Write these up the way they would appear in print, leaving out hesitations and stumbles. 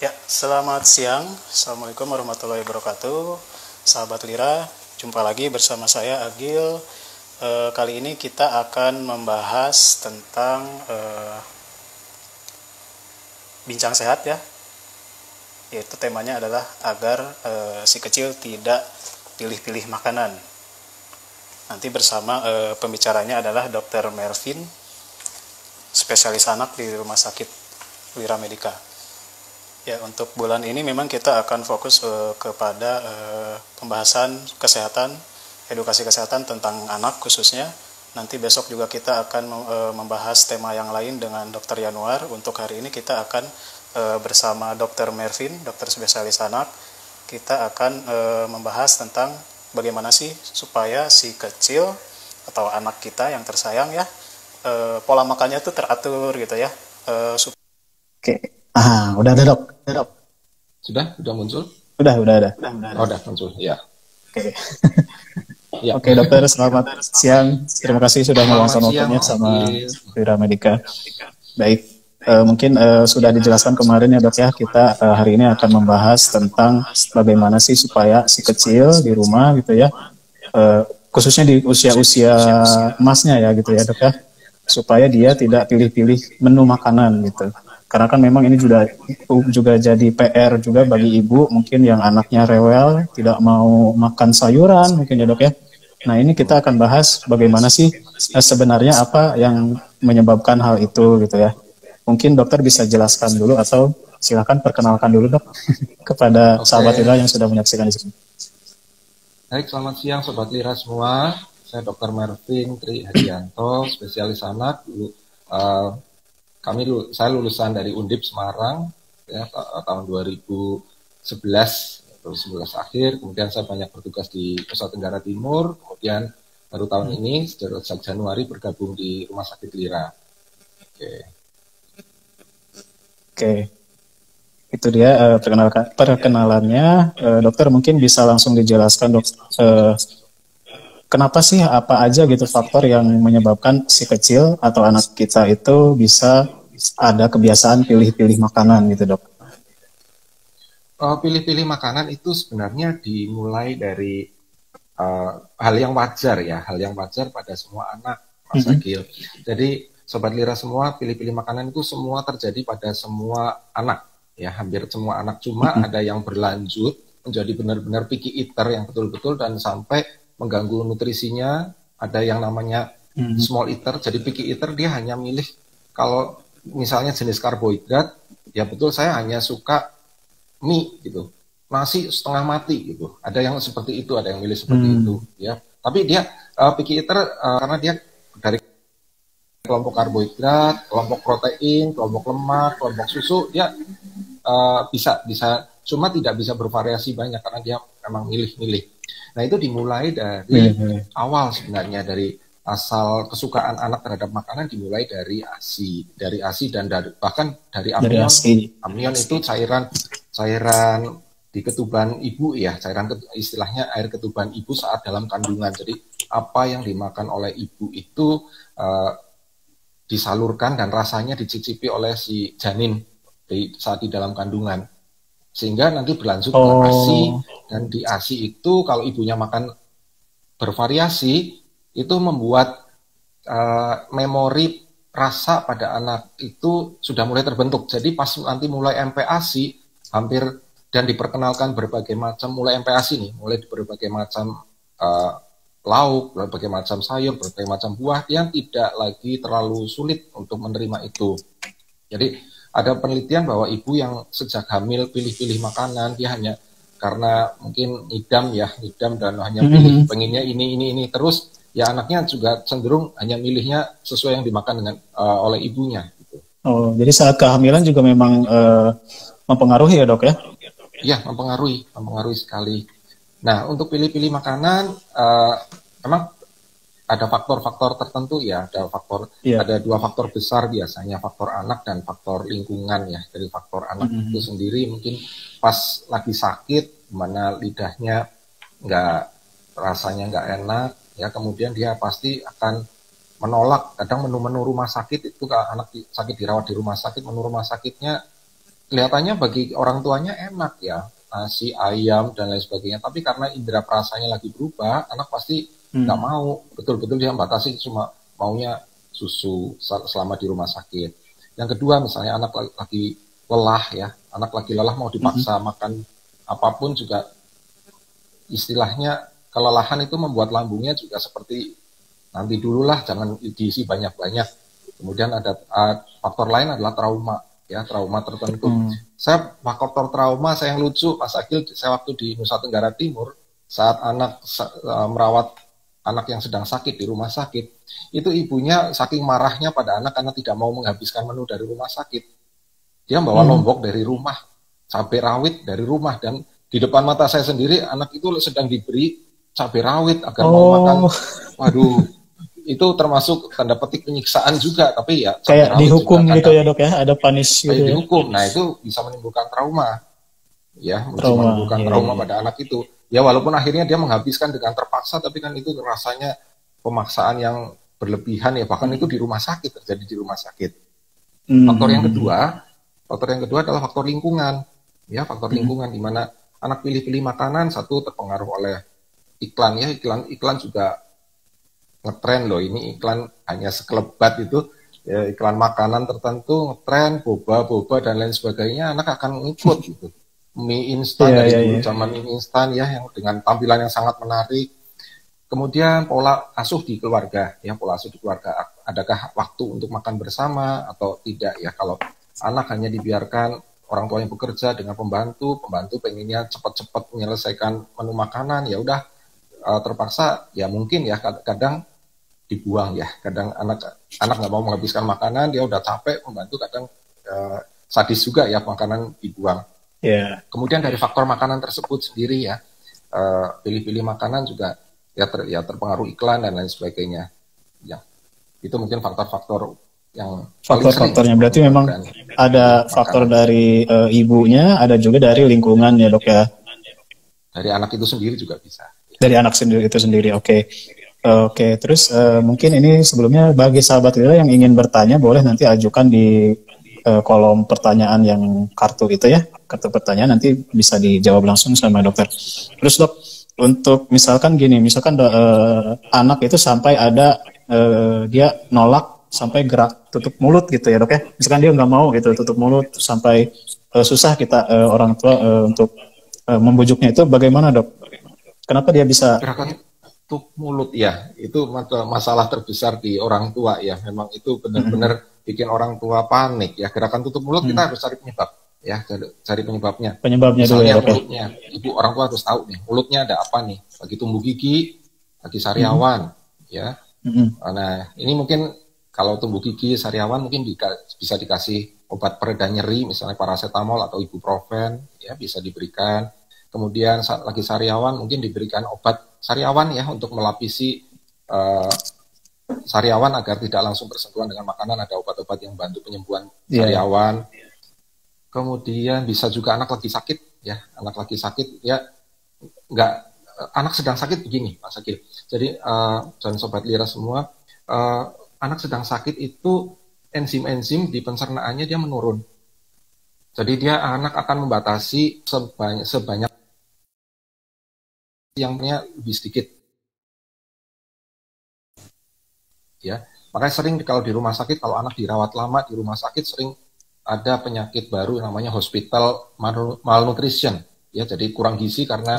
Ya, selamat siang. Assalamualaikum warahmatullahi wabarakatuh. Sahabat Lira, jumpa lagi bersama saya Agil. Kali ini kita akan membahas tentang bincang sehat ya. Yaitu temanya adalah agar si kecil tidak pilih-pilih makanan. Nanti bersama pembicaranya adalah Dr. Melvin, spesialis anak di Rumah Sakit Wira Medica. Ya, untuk bulan ini memang kita akan fokus kepada pembahasan kesehatan, edukasi kesehatan tentang anak khususnya. Nanti besok juga kita akan membahas tema yang lain dengan Dr. Yanuar. Untuk hari ini kita akan bersama Dr. Mervin, dokter spesialis anak. Kita akan membahas tentang bagaimana sih supaya si kecil atau anak kita yang tersayang ya, pola makannya tuh teratur gitu ya. Oke. Udah ada dok. Sudah muncul? Udah ada. Oh, udah muncul, ya. Oke. Ya. Oke dokter, selamat siang. Terima kasih sudah meluangkan waktunya sama Wira Medica. Baik, mungkin sudah dijelaskan kemarin ya dok ya, kita hari ini akan membahas tentang bagaimana sih supaya si kecil di rumah gitu ya, khususnya di usia-usia emasnya ya gitu ya dok ya, supaya dia tidak pilih-pilih menu makanan gitu. Karena kan memang ini juga jadi PR juga bagi ibu mungkin yang anaknya rewel, tidak mau makan sayuran mungkin ya dok ya. Nah ini kita akan bahas bagaimana sih sebenarnya apa yang menyebabkan hal itu gitu ya. Mungkin dokter bisa jelaskan dulu atau silakan perkenalkan dulu dok kepada sahabat Lira yang sudah menyaksikan di sini. Baik, selamat siang Sobat Lira semua. Saya Dr. Mervin Tri Hadianto, spesialis anak. Saya lulusan dari Undip Semarang ya, tahun 2011 atau 11 akhir. Kemudian saya banyak bertugas di Nusa Tenggara Timur. Kemudian baru tahun ini sejak Januari bergabung di Rumah Sakit Lira. Oke. Itu dia perkenalannya. Dokter mungkin bisa langsung dijelaskan dok, kenapa sih, apa aja gitu faktor yang menyebabkan si kecil atau anak kita itu bisa ada kebiasaan pilih-pilih makanan gitu dok? Pilih-pilih makanan itu sebenarnya dimulai dari hal yang wajar ya, hal yang wajar pada semua anak, Mas Agil. Jadi Sobat Lira semua, pilih-pilih makanan itu semua terjadi pada semua anak ya, hampir semua anak. Cuma ada yang berlanjut menjadi benar-benar picky eater yang betul-betul dan sampai mengganggu nutrisinya. Ada yang namanya small eater, jadi picky eater dia hanya milih kalau misalnya jenis karbohidrat, ya betul saya hanya suka mie gitu, nasi setengah mati gitu. Ada yang seperti itu, ada yang milih seperti itu ya. Tapi dia picky eater karena dia dari kelompok karbohidrat, kelompok protein, kelompok lemak, kelompok susu, dia bisa cuma tidak bisa bervariasi banyak karena dia memang milih-milih. Nah itu dimulai dari awal sebenarnya, dari asal kesukaan anak terhadap makanan dimulai dari ASI dan bahkan dari amnion. Amnion itu cairan di ketuban ibu ya, istilahnya air ketuban ibu saat dalam kandungan. Jadi apa yang dimakan oleh ibu itu disalurkan dan rasanya dicicipi oleh si janin saat di dalam kandungan. Sehingga nanti berlanjut ke ASI, dan di ASI itu kalau ibunya makan bervariasi, itu membuat memori rasa pada anak itu sudah mulai terbentuk. Jadi pas nanti mulai MPASI, dan diperkenalkan berbagai macam, mulai MPASI nih, mulai berbagai macam lauk, berbagai macam sayur, berbagai macam buah yang tidak lagi terlalu sulit untuk menerima itu. Jadi ada penelitian bahwa ibu yang sejak hamil pilih-pilih makanan, dia hanya karena mungkin ngidam dan hanya pilih pengennya ini terus, ya anaknya juga cenderung hanya milihnya sesuai yang dimakan oleh ibunya. Gitu. Oh, jadi saat kehamilan juga memang mempengaruhi ya dok ya? Iya, mempengaruhi sekali. Nah untuk pilih-pilih makanan, memang ada faktor-faktor tertentu ya, ada dua faktor besar biasanya, faktor anak dan faktor lingkungan ya. Dari faktor anak itu sendiri mungkin pas lagi sakit, mana lidahnya rasanya nggak enak ya, kemudian dia pasti akan menolak. Kadang menu-menu rumah sakit itu, kalau anak sakit dirawat di rumah sakit, menu rumah sakitnya kelihatannya bagi orang tuanya enak ya, nasi, ayam, dan lain sebagainya. Tapi karena indera perasanya lagi berubah, anak pasti nggak Hmm. mau. Betul-betul dia batasi cuma maunya susu selama di rumah sakit. Yang kedua, misalnya anak lagi lelah ya, anak lagi lelah mau Hmm. dipaksa makan apapun juga, istilahnya kelelahan itu membuat lambungnya juga seperti nanti dululah, jangan diisi banyak-banyak. Kemudian ada faktor lain adalah trauma, ya trauma tertentu. Hmm. Saya faktor trauma saya yang lucu, Mas Akil, saya waktu di Nusa Tenggara Timur saat anak merawat anak yang sedang sakit di rumah sakit, itu ibunya saking marahnya pada anak karena tidak mau menghabiskan menu dari rumah sakit, dia bawa Hmm. lombok dari rumah, cabai rawit dari rumah, dan di depan mata saya sendiri anak itu sedang diberi cabai rawit agar mau makan. Oh, Waduh, itu termasuk tanda petik penyiksaan juga, tapi ya cabai kayak rawit juga dihukum gitu kadang ya dok ya, ada punish gitu kayak ya, dihukum. Nah itu bisa menimbulkan trauma, ya bisa trauma. menimbulkan Ya, ya, trauma ya. pada anak itu. Ya walaupun akhirnya dia menghabiskan dengan terpaksa, tapi kan itu rasanya pemaksaan yang berlebihan ya, bahkan itu Hmm. di rumah sakit, terjadi di rumah sakit. Hmm. Faktor yang Hmm. kedua, faktor yang kedua adalah faktor lingkungan, ya faktor Hmm. lingkungan di mana anak pilih-pilih makanan, satu terpengaruh oleh iklan ya, iklan juga ngetren loh, ini iklan hanya sekelebat itu ya, iklan makanan tertentu ngetren, boba dan lain sebagainya, anak akan ngikut gitu. Mie instan Iya, dari iya, dulu, iya. zaman mie instan ya, yang dengan tampilan yang sangat menarik. Kemudian pola asuh di keluarga, ya pola asuh di keluarga, adakah waktu untuk makan bersama atau tidak ya? Kalau anak hanya dibiarkan orang tua yang bekerja dengan pembantu pengennya cepat-cepat menyelesaikan menu makanan, ya udah terpaksa ya mungkin ya kadang dibuang ya, kadang anak anak nggak mau menghabiskan makanan, dia udah capek, pembantu kadang sadis juga ya, makanan dibuang. Ya. Kemudian dari faktor makanan tersebut sendiri ya, pilih-pilih makanan juga ya, terpengaruh iklan dan lain sebagainya. Ya, itu mungkin faktor-faktor yang paling sering Faktor-faktornya berarti memang menyebabkan pilih ada faktor makanan dari ibunya, ada juga dari lingkungan ya dok ya, dari anak itu sendiri juga bisa. dari anak sendiri itu sendiri. Oke. Oke, terus mungkin ini sebelumnya bagi sahabat Lila yang ingin bertanya, boleh nanti ajukan di kolom pertanyaan yang kartu itu ya, kartu pertanyaan nanti bisa dijawab langsung sama dokter. Terus dok, untuk misalkan gini, misalkan anak itu sampai ada dia nolak sampai gerak tutup mulut gitu ya dok ya, misalkan dia nggak mau gitu tutup mulut sampai susah kita orang tua untuk membujuknya, itu bagaimana dok? Kenapa dia bisa? Gerakan tutup mulut ya, itu masalah terbesar di orang tua ya. Memang itu benar-benar bikin orang tua panik ya. Gerakan tutup mulut kita harus cari penyebab ya, cari penyebabnya. Penyebabnya dulu ya Misalnya dok ya. mulutnya, ibu orang tua harus tahu nih, mulutnya ada apa nih, lagi tumbuh gigi, lagi sariawan ya. Nah ini mungkin kalau tumbuh gigi sariawan mungkin bisa dikasih obat pereda nyeri, misalnya paracetamol atau ibuprofen ya, bisa diberikan. Kemudian saat lagi sariawan mungkin diberikan obat sariawan ya, untuk melapisi uh, sariawan agar tidak langsung bersentuhan dengan makanan. Ada obat-obat yang bantu penyembuhan sariawan. Kemudian bisa juga anak lagi sakit ya, anak lagi sakit ya, nggak, anak sedang sakit begini Mas Akil. Jadi dan sobat Lira semua, anak sedang sakit itu enzim-enzim di pencernaannya dia menurun. Jadi anak akan membatasi sebanyak yangnya lebih sedikit ya. Makanya sering kalau di rumah sakit, kalau anak dirawat lama di rumah sakit, sering ada penyakit baru yang namanya hospital malnutrition ya, jadi kurang gizi karena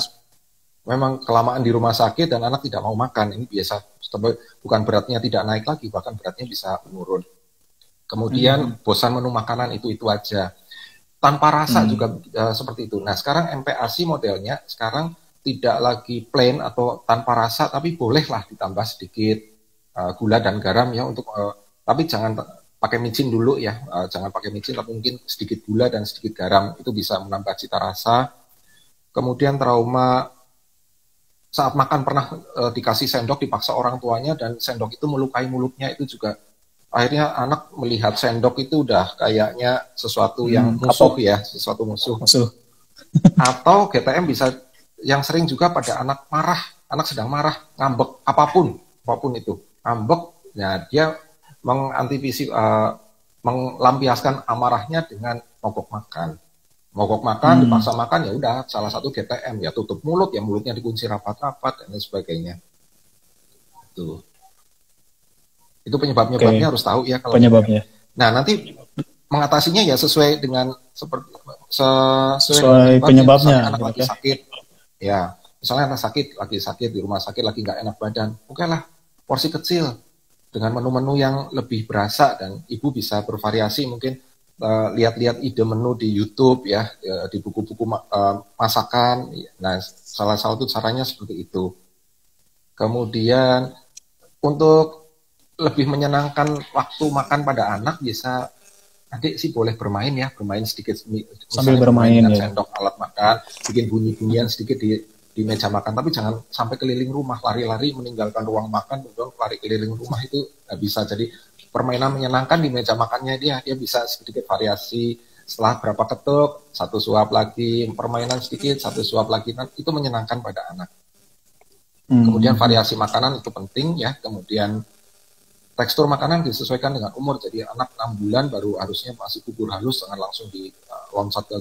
memang kelamaan di rumah sakit dan anak tidak mau makan. Ini biasa, bukan beratnya tidak naik lagi, bahkan beratnya bisa menurun. Kemudian bosan menu makanan itu aja, tanpa rasa juga seperti itu. Nah sekarang MPASI modelnya sekarang tidak lagi plain atau tanpa rasa, tapi bolehlah ditambah sedikit gula dan garam ya, untuk tapi jangan pakai micin dulu ya, jangan pakai micin, tapi mungkin sedikit gula dan sedikit garam, itu bisa menambah cita rasa. Kemudian trauma saat makan pernah dikasih sendok, dipaksa orang tuanya dan sendok itu melukai mulutnya, itu juga akhirnya anak melihat sendok itu udah kayaknya sesuatu yang musuh ya, sesuatu musuh. Atau GTM bisa yang sering juga pada anak marah, anak sedang marah, ngambek, apapun itu, ngambek, ya dia mengantisipasi, melampiaskan amarahnya dengan mogok makan. Mogok makan, dipaksa makan, ya udah salah satu GTM, ya tutup mulut, ya mulutnya dikunci rapat-rapat dan lain sebagainya. Itu penyebabnya harus tahu ya kalau penyebabnya. Nah, nanti mengatasinya ya sesuai dengan sesuai penyebabnya. Misalnya anak lagi sakit, ya misalnya anak lagi sakit di rumah sakit, lagi nggak enak badan, oke lah porsi kecil dengan menu-menu yang lebih berasa, dan ibu bisa bervariasi, mungkin lihat-lihat ide menu di YouTube ya, di buku-buku masakan. Nah, salah satu caranya seperti itu. Kemudian untuk lebih menyenangkan waktu makan pada anak, bisa adik sih boleh bermain ya, bermain sedikit, sambil bermain dengan ya. sendok alat makan, bikin bunyi-bunyian sedikit di meja makan, tapi jangan sampai keliling rumah, lari-lari meninggalkan ruang makan, kemudian lari keliling rumah, itu nggak bisa. Jadi permainan menyenangkan di meja makannya dia bisa sedikit variasi, setelah berapa ketuk, satu suap lagi, permainan sedikit, satu suap lagi, itu menyenangkan pada anak. Kemudian variasi makanan itu penting ya, kemudian tekstur makanan disesuaikan dengan umur, jadi anak 6 bulan baru harusnya masih bubur halus, jangan langsung diloncat ke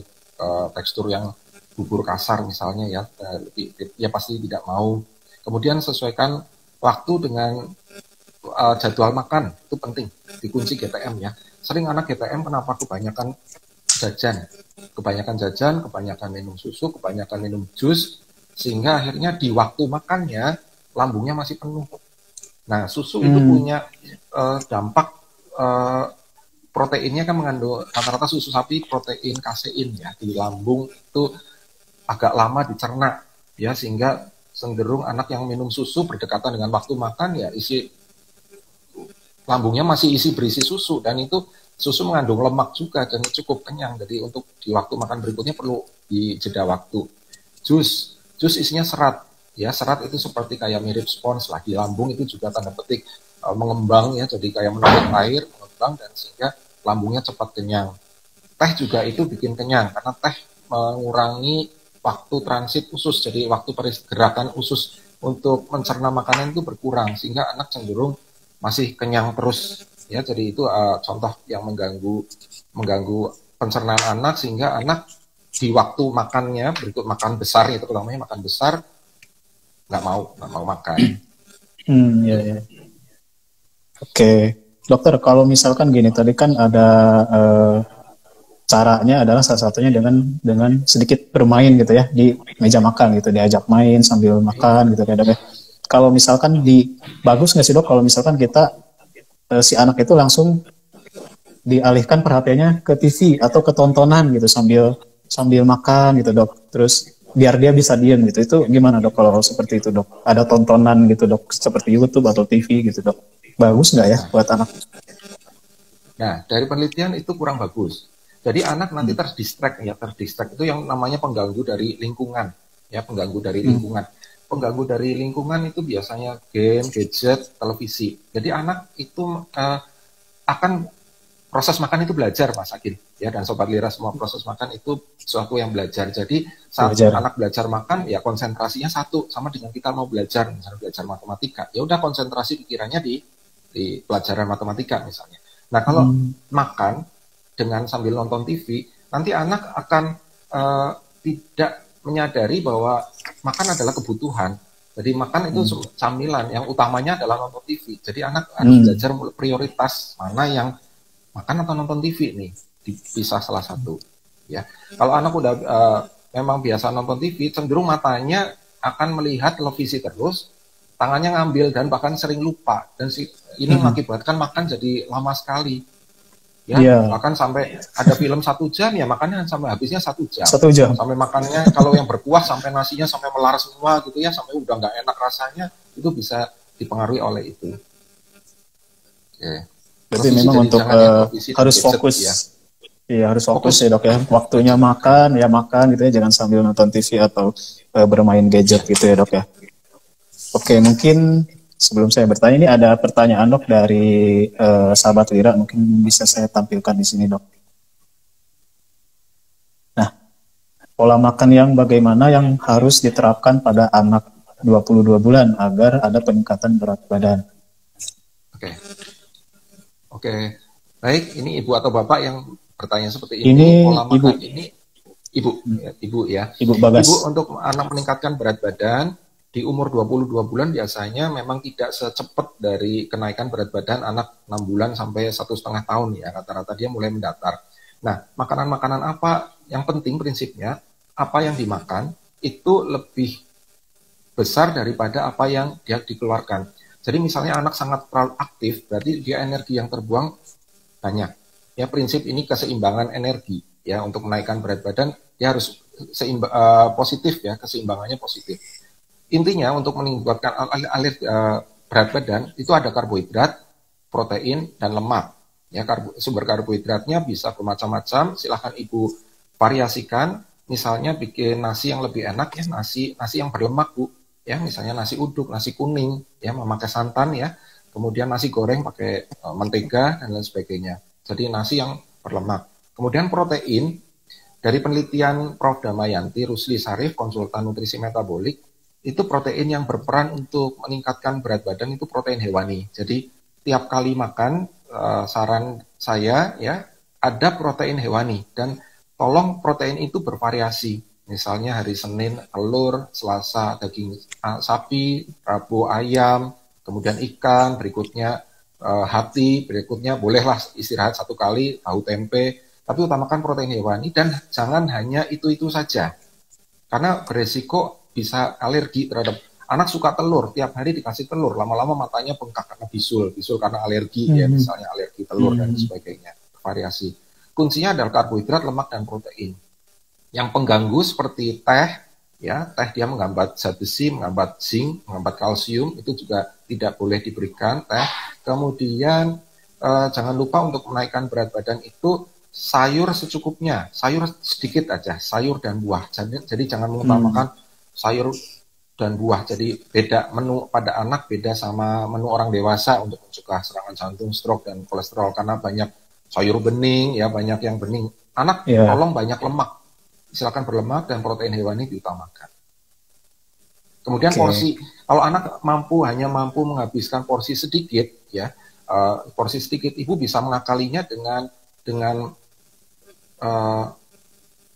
tekstur yang bubur kasar misalnya ya, ya pasti tidak mau. Kemudian sesuaikan waktu dengan jadwal makan, itu penting, dikunci GTM ya. Sering anak GTM kenapa? Kebanyakan jajan, kebanyakan minum susu, kebanyakan minum jus, sehingga akhirnya di waktu makannya lambungnya masih penuh. Nah, susu itu punya dampak, proteinnya kan mengandung, rata-rata susu sapi protein kasein ya, di lambung itu agak lama dicerna ya, sehingga cenderung anak yang minum susu berdekatan dengan waktu makan ya lambungnya masih berisi susu, dan itu susu mengandung lemak juga dan cukup kenyang. Jadi untuk di waktu makan berikutnya perlu di jeda waktu. Jus isinya serat ya, serat itu seperti kayak mirip spons lah di lambung, itu juga tanda petik mengembang ya, jadi kayak menarik air, mengembang, dan sehingga lambungnya cepat kenyang. Teh juga itu bikin kenyang, karena teh mengurangi waktu transit usus, jadi waktu pergerakan usus untuk mencerna makanan itu berkurang, sehingga anak cenderung masih kenyang terus ya. Jadi itu contoh yang mengganggu pencernaan anak, sehingga anak di waktu makannya berikut makan besar, itu terutama makan besar, nggak mau makan. Ya. Oke, dokter, kalau misalkan gini, tadi kan ada caranya adalah salah satunya dengan sedikit bermain gitu ya di meja makan gitu, diajak main sambil makan gitu ya dok ya. Kalau misalkan bagus nggak sih dok kalau misalkan kita si anak itu langsung dialihkan perhatiannya ke TV atau ke tontonan gitu sambil makan gitu dok, terus biar dia bisa diam gitu, itu gimana dok kalau seperti itu dok? Ada tontonan gitu dok seperti YouTube atau TV gitu dok, bagus nggak ya buat anak? Nah, dari penelitian itu kurang bagus. Jadi anak nanti terdistract itu yang namanya pengganggu dari lingkungan ya, pengganggu dari lingkungan itu biasanya game, gadget, televisi. Jadi anak itu akan proses makan itu belajar, Mas Akil ya, dan Sobat Lira semua, proses makan itu sesuatu yang belajar. Jadi saat anak belajar makan ya konsentrasinya satu, sama dengan kita mau belajar, misalnya belajar matematika, ya udah konsentrasi pikirannya di pelajaran matematika misalnya. Nah, kalau makan dengan sambil nonton TV, nanti anak akan tidak menyadari bahwa makan adalah kebutuhan. Jadi makan itu camilan, yang utamanya adalah nonton TV. Jadi anak harus belajar prioritas mana yang makan atau nonton TV nih, dipisah salah satu. Ya, kalau anak udah memang biasa nonton TV, cenderung matanya akan melihat televisi terus, tangannya ngambil dan bahkan sering lupa, dan ini mengakibatkan makan jadi lama sekali. Ya, bahkan sampai ada film 1 jam ya makannya sampai habisnya 1 jam. Sampai makannya kalau yang berkuah sampai nasinya sampai melar semua gitu ya, sampai udah nggak enak rasanya, itu bisa dipengaruhi oleh itu. Oke. Berarti memang untuk harus fokus ya. Iya, harus fokus ya dok ya. Waktunya makan gitu ya, jangan sambil nonton TV atau bermain gadget gitu ya dok ya. Oke, mungkin sebelum saya bertanya, ini ada pertanyaan dok dari sahabat Lira, mungkin bisa saya tampilkan di sini dok. Nah, pola makan yang bagaimana yang harus diterapkan pada anak 22 bulan agar ada peningkatan berat badan? Oke. Baik, ini ibu atau bapak yang bertanya seperti ini, Ini pola ibu, makan ini ibu ya. ibu Bagas. Ibu untuk anak meningkatkan berat badan di umur 22 bulan biasanya memang tidak secepat dari kenaikan berat badan anak 6 bulan sampai 1,5 tahun ya. Rata-rata dia mulai mendatar. Nah, makanan-makanan apa yang penting prinsipnya, apa yang dimakan itu lebih besar daripada apa yang dia dikeluarkan. Jadi misalnya anak sangat aktif, berarti dia energi yang terbuang banyak. Ya, prinsip ini keseimbangan energi ya, untuk menaikkan berat badan dia harus positif ya, keseimbangannya positif. Intinya untuk meningkatkan berat badan itu ada karbohidrat, protein dan lemak. Ya, sumber karbohidratnya bisa bermacam-macam, silahkan ibu variasikan. Misalnya bikin nasi yang lebih enak ya, nasi yang berlemak Bu. Ya, misalnya nasi uduk, nasi kuning ya, memakai santan ya. Kemudian nasi goreng pakai mentega dan lain sebagainya. Jadi nasi yang berlemak. Kemudian protein, dari penelitian Prof. Damayanti Rusli Sarif, konsultan nutrisi metabolik, itu protein yang berperan untuk meningkatkan berat badan itu protein hewani. Jadi tiap kali makan, saran saya ya, ada protein hewani dan tolong protein itu bervariasi. Misalnya hari Senin telur, Selasa daging sapi, Rabu ayam, kemudian ikan, berikutnya hati, berikutnya bolehlah istirahat 1 kali, tahu tempe, tapi utamakan protein hewani dan jangan hanya itu saja. Karena beresiko bisa alergi terhadap anak suka telur, tiap hari dikasih telur, lama-lama matanya bengkak karena bisul karena alergi ya, misalnya alergi telur dan sebagainya, variasi. Kuncinya adalah karbohidrat, lemak dan protein. Yang pengganggu seperti teh, ya, teh dia menghambat zat besi, menghambat zinc, menghambat kalsium, itu juga tidak boleh diberikan teh. Kemudian jangan lupa untuk menaikkan berat badan itu sayur secukupnya, sayur sedikit aja, sayur dan buah. Jadi jangan mengutamakan sayur dan buah. Jadi beda menu pada anak, beda sama menu orang dewasa untuk mencegah serangan jantung, stroke dan kolesterol karena banyak sayur bening ya, banyak yang bening. Anak tolong banyak lemak. Silakan berlemak dan protein hewani diutamakan. Kemudian porsi, kalau anak hanya mampu menghabiskan porsi sedikit ya, porsi sedikit, ibu bisa mengakalinya dengan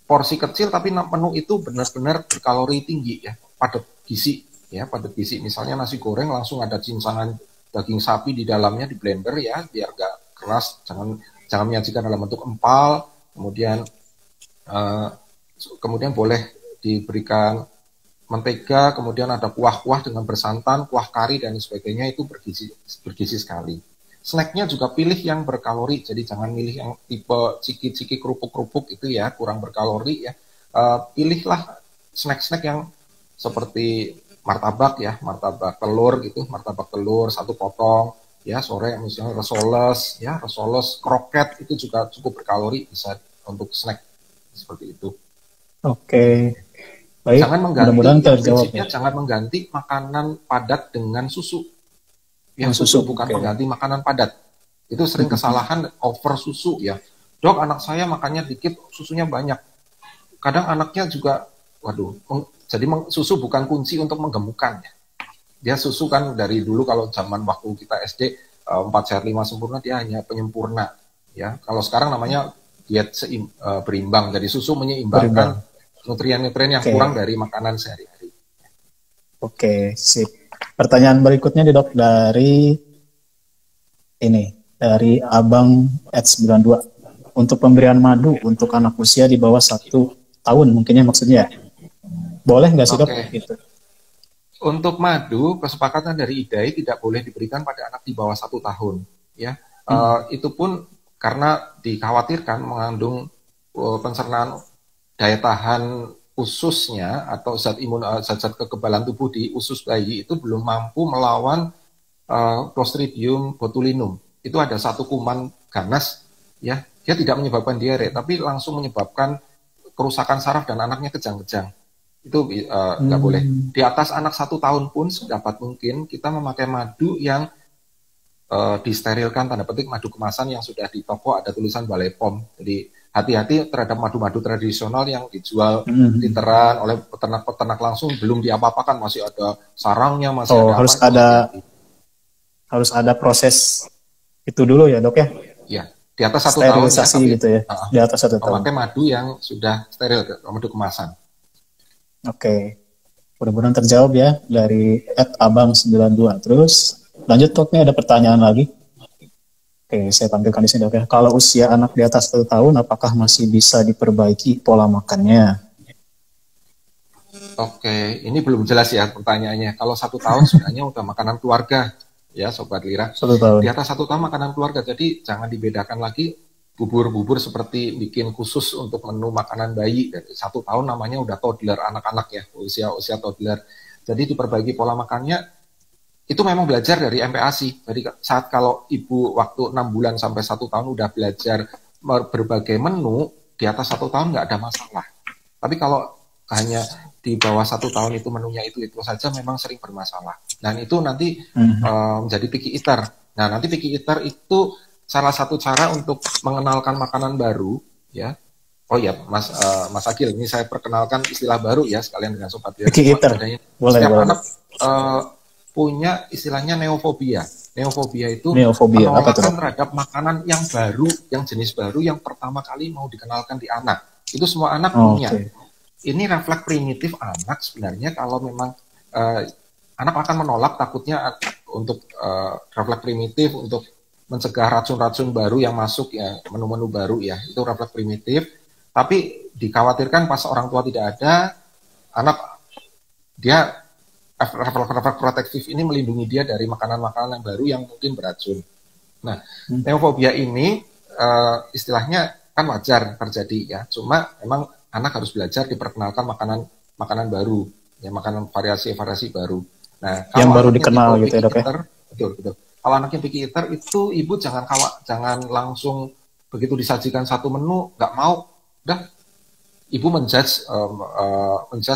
porsi kecil tapi menu itu benar-benar berkalori tinggi ya, padat gizi ya, padat gizi. Misalnya nasi goreng langsung ada cincangan daging sapi di dalamnya, di blender ya, biar gak keras, jangan menyajikan dalam bentuk empal. Kemudian boleh diberikan mentega, kemudian ada kuah-kuah dengan bersantan, kuah kari dan sebagainya, itu bergizi sekali. Snacknya juga pilih yang berkalori, jadi jangan milih yang tipe ciki-ciki kerupuk-kerupuk itu ya, kurang berkalori ya. Pilihlah snack-snack yang seperti martabak ya, martabak telur gitu, martabak telur 1 potong ya, sore misalnya risoles, kroket itu juga cukup berkalori, bisa untuk snack seperti itu. Oke. Baik, Jangan mengganti, prinsipnya jangan mengganti makanan padat dengan susu. Yang susu bukan pengganti makanan padat. Itu sering kesalahan over susu ya. Dok, anak saya makannya dikit, susunya banyak. Kadang anaknya juga, jadi susu bukan kunci untuk menggemukkan ya. Dia susu kan dari dulu kalau zaman waktu kita SD 4 sehat 5 sempurna, dia hanya penyempurna ya. Kalau sekarang namanya diet berimbang, jadi susu menyeimbangkan nutrien-nutrien yang kurang dari makanan sehari-hari. Oke, sip. Pertanyaan berikutnya nih Dok, dari Abang @92. Untuk pemberian madu untuk anak usia di bawah 1 tahun mungkinnya maksudnya. Boleh nggak sih Dok? Gitu. Untuk madu, kesepakatan dari IDAI tidak boleh diberikan pada anak di bawah 1 tahun. Ya, itu pun karena dikhawatirkan mengandung pencernaan daya tahan ususnya atau zat kekebalan tubuh di usus bayi itu belum mampu melawan Clostridium botulinum. Itu ada satu kuman ganas ya, dia tidak menyebabkan diare tapi langsung menyebabkan kerusakan saraf dan anaknya kejang-kejang. Itu nggak boleh. Di atas anak 1 tahun pun sedapat mungkin kita memakai madu yang disterilkan, tanda petik madu kemasan yang sudah di toko ada tulisan Balai POM. Jadi hati-hati terhadap madu-madu tradisional yang dijual literan oleh peternak-peternak langsung, belum diapa-apakan, masih ada sarangnya, masih ada harus ada proses itu dulu ya Dok ya? Ya, Di atas 1 tahun ya, sterilisasi tapi gitu ya, di atas 1 tahun. memakai madu yang sudah steril, madu kemasan. Oke. Mudah-mudahan terjawab ya dari @abang92. Terus lanjut Dok, nih ada pertanyaan lagi. Oke, saya tampilkan di sini Dok ya. Kalau usia anak di atas 1 tahun, apakah masih bisa diperbaiki pola makannya? Oke, ini belum jelas ya pertanyaannya. Kalau 1 tahun sebenarnya udah makanan keluarga, ya Sobat Lira. 1 tahun. Di atas 1 tahun makanan keluarga, jadi jangan dibedakan lagi bubur-bubur seperti bikin khusus untuk menu makanan bayi. Dari 1 tahun namanya udah toddler, anak-anak ya, usia toddler. Jadi diperbaiki pola makannya, itu memang belajar dari MPASI. Jadi saat kalau ibu waktu 6 bulan sampai 1 tahun udah belajar berbagai menu, di atas 1 tahun nggak ada masalah. Tapi kalau hanya di bawah 1 tahun itu menunya itu saja memang sering bermasalah. Dan itu nanti menjadi picky eater. Nah nanti picky eater itu salah satu cara untuk mengenalkan makanan baru, ya. Oh ya, Mas Agil, ini saya perkenalkan istilah baru ya sekalian dengan Sobat Lira. Picky eater. Setiap anak punya istilahnya neofobia. Neofobia itu penolakan terhadap makanan yang baru, yang jenis baru, yang pertama kali mau dikenalkan di anak. Itu semua anak punya. Okay. Ini refleks primitif anak sebenarnya kalau memang anak akan menolak takutnya untuk refleks primitif untuk mencegah racun-racun baru yang masuk ya, menu-menu baru ya, itu refleks primitif. Tapi dikhawatirkan pas orang tua tidak ada, anak dia refleks protektif ini melindungi dia dari makanan-makanan yang baru yang mungkin beracun. Nah, neofobia ini istilahnya kan wajar terjadi ya, cuma memang anak harus belajar diperkenalkan makanan baru, ya makanan variasi baru. Nah, kalau yang baru dikenal gitu ya Dok ya. Betul. Kalau anaknya picky eater itu ibu jangan langsung begitu disajikan satu menu nggak mau, udah ibu menjudge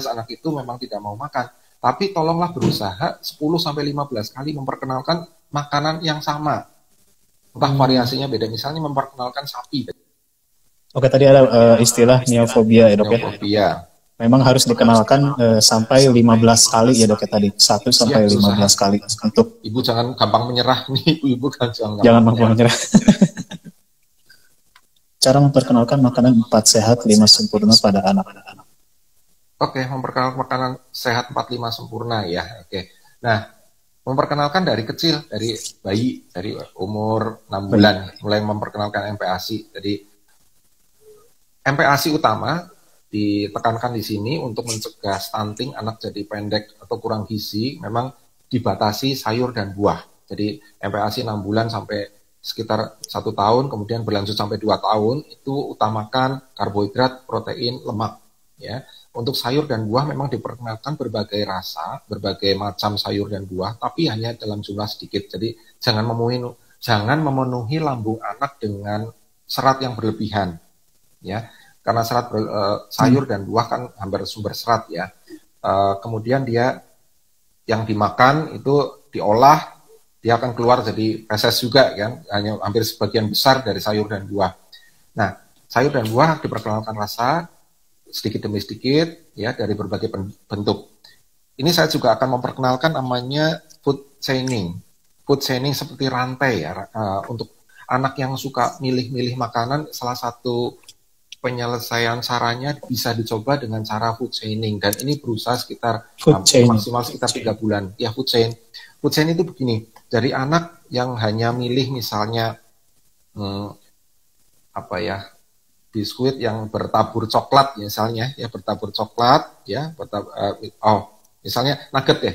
anak itu memang tidak mau makan. Tapi tolonglah berusaha 10-15 kali memperkenalkan makanan yang sama. Entah variasinya beda, misalnya memperkenalkan sapi. Oke, tadi ada istilah neofobia ya Dok ya. Neofobia. Memang harus dikenalkan sampai 15 kali ya Dok ya tadi. 1 sampai 15 kali untuk ibu jangan gampang menyerah nih, ibu kan jangan gampang menyerah. Cara memperkenalkan makanan 4 sehat 5 sempurna pada anak-anak. Oke, memperkenalkan makanan sehat 4-5 sempurna ya. Oke. Nah, memperkenalkan dari kecil, dari bayi, dari umur 6 bulan mulai memperkenalkan MPASI. Jadi MPASI utama ditekankan di sini untuk mencegah stunting, anak jadi pendek atau kurang gizi, memang dibatasi sayur dan buah. Jadi MPASI 6 bulan sampai sekitar 1 tahun, kemudian berlanjut sampai 2 tahun, itu utamakan karbohidrat, protein, lemak. Ya, untuk sayur dan buah memang diperkenalkan berbagai rasa, berbagai macam sayur dan buah, tapi hanya dalam jumlah sedikit. Jadi jangan memenuhi lambung anak dengan serat yang berlebihan. Ya, karena sayur dan buah kan hampir sumber serat ya. Kemudian dia yang dimakan itu diolah, dia akan keluar jadi feses juga kan, hanya hampir sebagian besar dari sayur dan buah. Nah, sayur dan buah diperkenalkan rasa sedikit demi sedikit ya dari berbagai bentuk. Ini saya juga akan memperkenalkan namanya food chaining. Food chaining seperti rantai ya. Untuk anak yang suka milih-milih makanan, salah satu penyelesaian caranya bisa dicoba dengan cara food chaining, dan ini berusaha sekitar maksimal sekitar 3 bulan. Ya, food chain itu begini. Dari anak yang hanya milih misalnya biskuit yang bertabur coklat misalnya, ya bertabur coklat, ya misalnya nugget ya.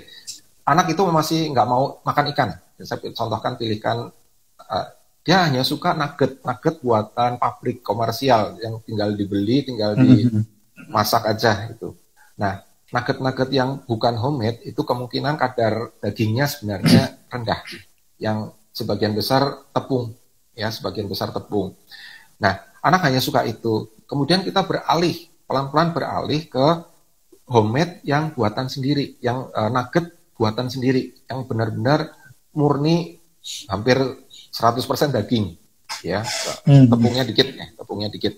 Anak itu masih nggak mau makan ikan. Saya contohkan pilihkan dia hanya suka nugget buatan pabrik komersial yang tinggal dibeli, tinggal dimasak aja itu. Nah, nugget yang bukan homemade itu kemungkinan kadar dagingnya sebenarnya rendah, yang sebagian besar tepung, ya sebagian besar tepung. Nah, anak hanya suka itu. Kemudian kita pelan-pelan beralih ke homemade yang buatan sendiri, yang nugget buatan sendiri, yang benar-benar murni hampir 100% daging, ya, tepungnya dikit.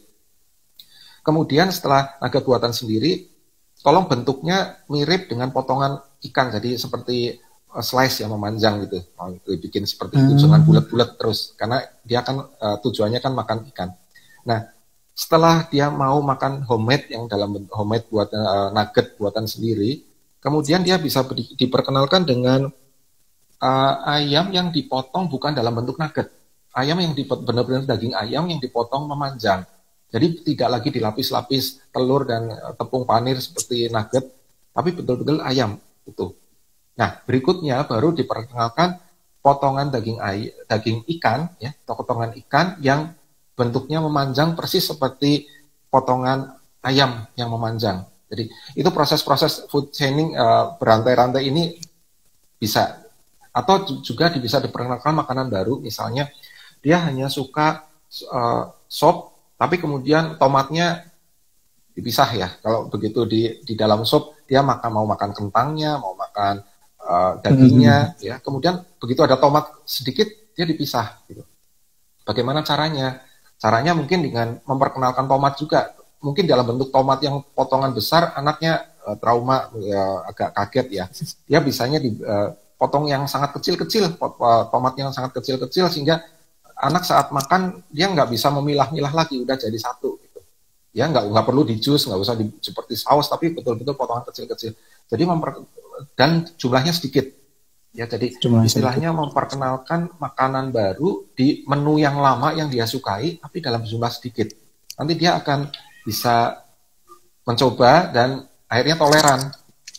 Kemudian setelah nugget buatan sendiri, tolong bentuknya mirip dengan potongan ikan, jadi seperti slice yang memanjang gitu, mau dibikin seperti itu, jangan bulat-bulat terus, karena dia kan tujuannya kan makan ikan. Nah, setelah dia mau makan homemade yang dalam bentuk homemade buatan nugget buatan sendiri, kemudian dia bisa diperkenalkan dengan ayam yang dipotong bukan dalam bentuk nugget, ayam yang benar-benar daging ayam yang dipotong memanjang. Jadi tidak lagi dilapis-lapis telur dan tepung panir seperti nugget, tapi betul-betul ayam utuh. Nah, berikutnya baru diperkenalkan potongan daging ikan, ya, potongan ikan yang bentuknya memanjang persis seperti potongan ayam yang memanjang. Jadi itu proses-proses food chaining berantai-rantai ini bisa, atau juga bisa diperkenalkan makanan baru, misalnya dia hanya suka sop, tapi kemudian tomatnya dipisah ya. Kalau begitu di dalam sop dia mau makan kentangnya, mau makan dagingnya, ya. Kemudian begitu ada tomat sedikit dia dipisah. Gitu. Bagaimana caranya? Caranya mungkin dengan memperkenalkan tomat juga. Mungkin dalam bentuk tomat yang potongan besar, anaknya trauma, ya, agak kaget ya. Dia bisanya dipotong yang sangat kecil-kecil, tomat yang sangat kecil-kecil, sehingga anak saat makan dia nggak bisa memilah-milah lagi, udah jadi satu. Gitu. Ya nggak perlu di jus, nggak usah seperti saus, tapi betul-betul potongan kecil-kecil. Jadi dan jumlahnya sedikit. Ya, jadi istilahnya memperkenalkan makanan baru di menu yang lama yang dia sukai, tapi dalam jumlah sedikit. Nanti dia akan bisa mencoba dan akhirnya toleran.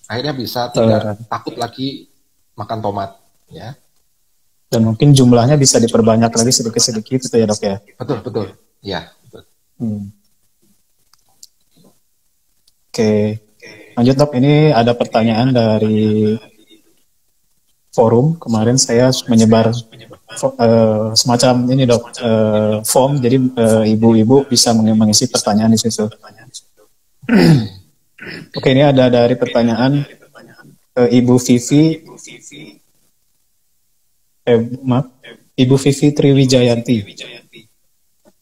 Akhirnya bisa tidak takut lagi makan tomat. Ya. Dan mungkin jumlahnya bisa diperbanyak lagi sedikit-sedikit itu ya dok ya? Betul. Ya, betul. Oke. Lanjut dok, ini ada pertanyaan dari forum. Kemarin saya menyebar semacam ini dok, form, jadi ibu-ibu bisa mengisi pertanyaan di situ. Oke, ini ada dari pertanyaan Ibu Vivi, Ibu Vivi Triwijayanti.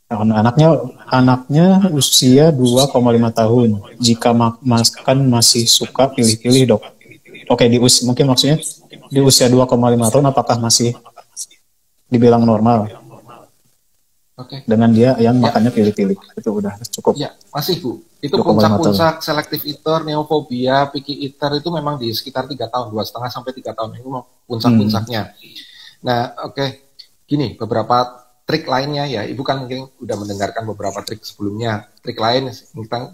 Anaknya usia 2,5 tahun. Jika makan masih suka pilih-pilih dok. Oke, mungkin maksudnya di usia 2,5 tahun apakah masih dibilang normal? Oke. Dengan dia yang makannya pilih-pilih, itu udah cukup. Ya, masih Bu. Itu puncak-puncak selective eater, neofobia, picky eater itu memang di sekitar 3 tahun, 2,5 sampai 3 tahun itu puncak-puncaknya. Nah, oke. Gini, beberapa trik lainnya ya. Ibu kan mungkin udah mendengarkan beberapa trik sebelumnya. Trik lain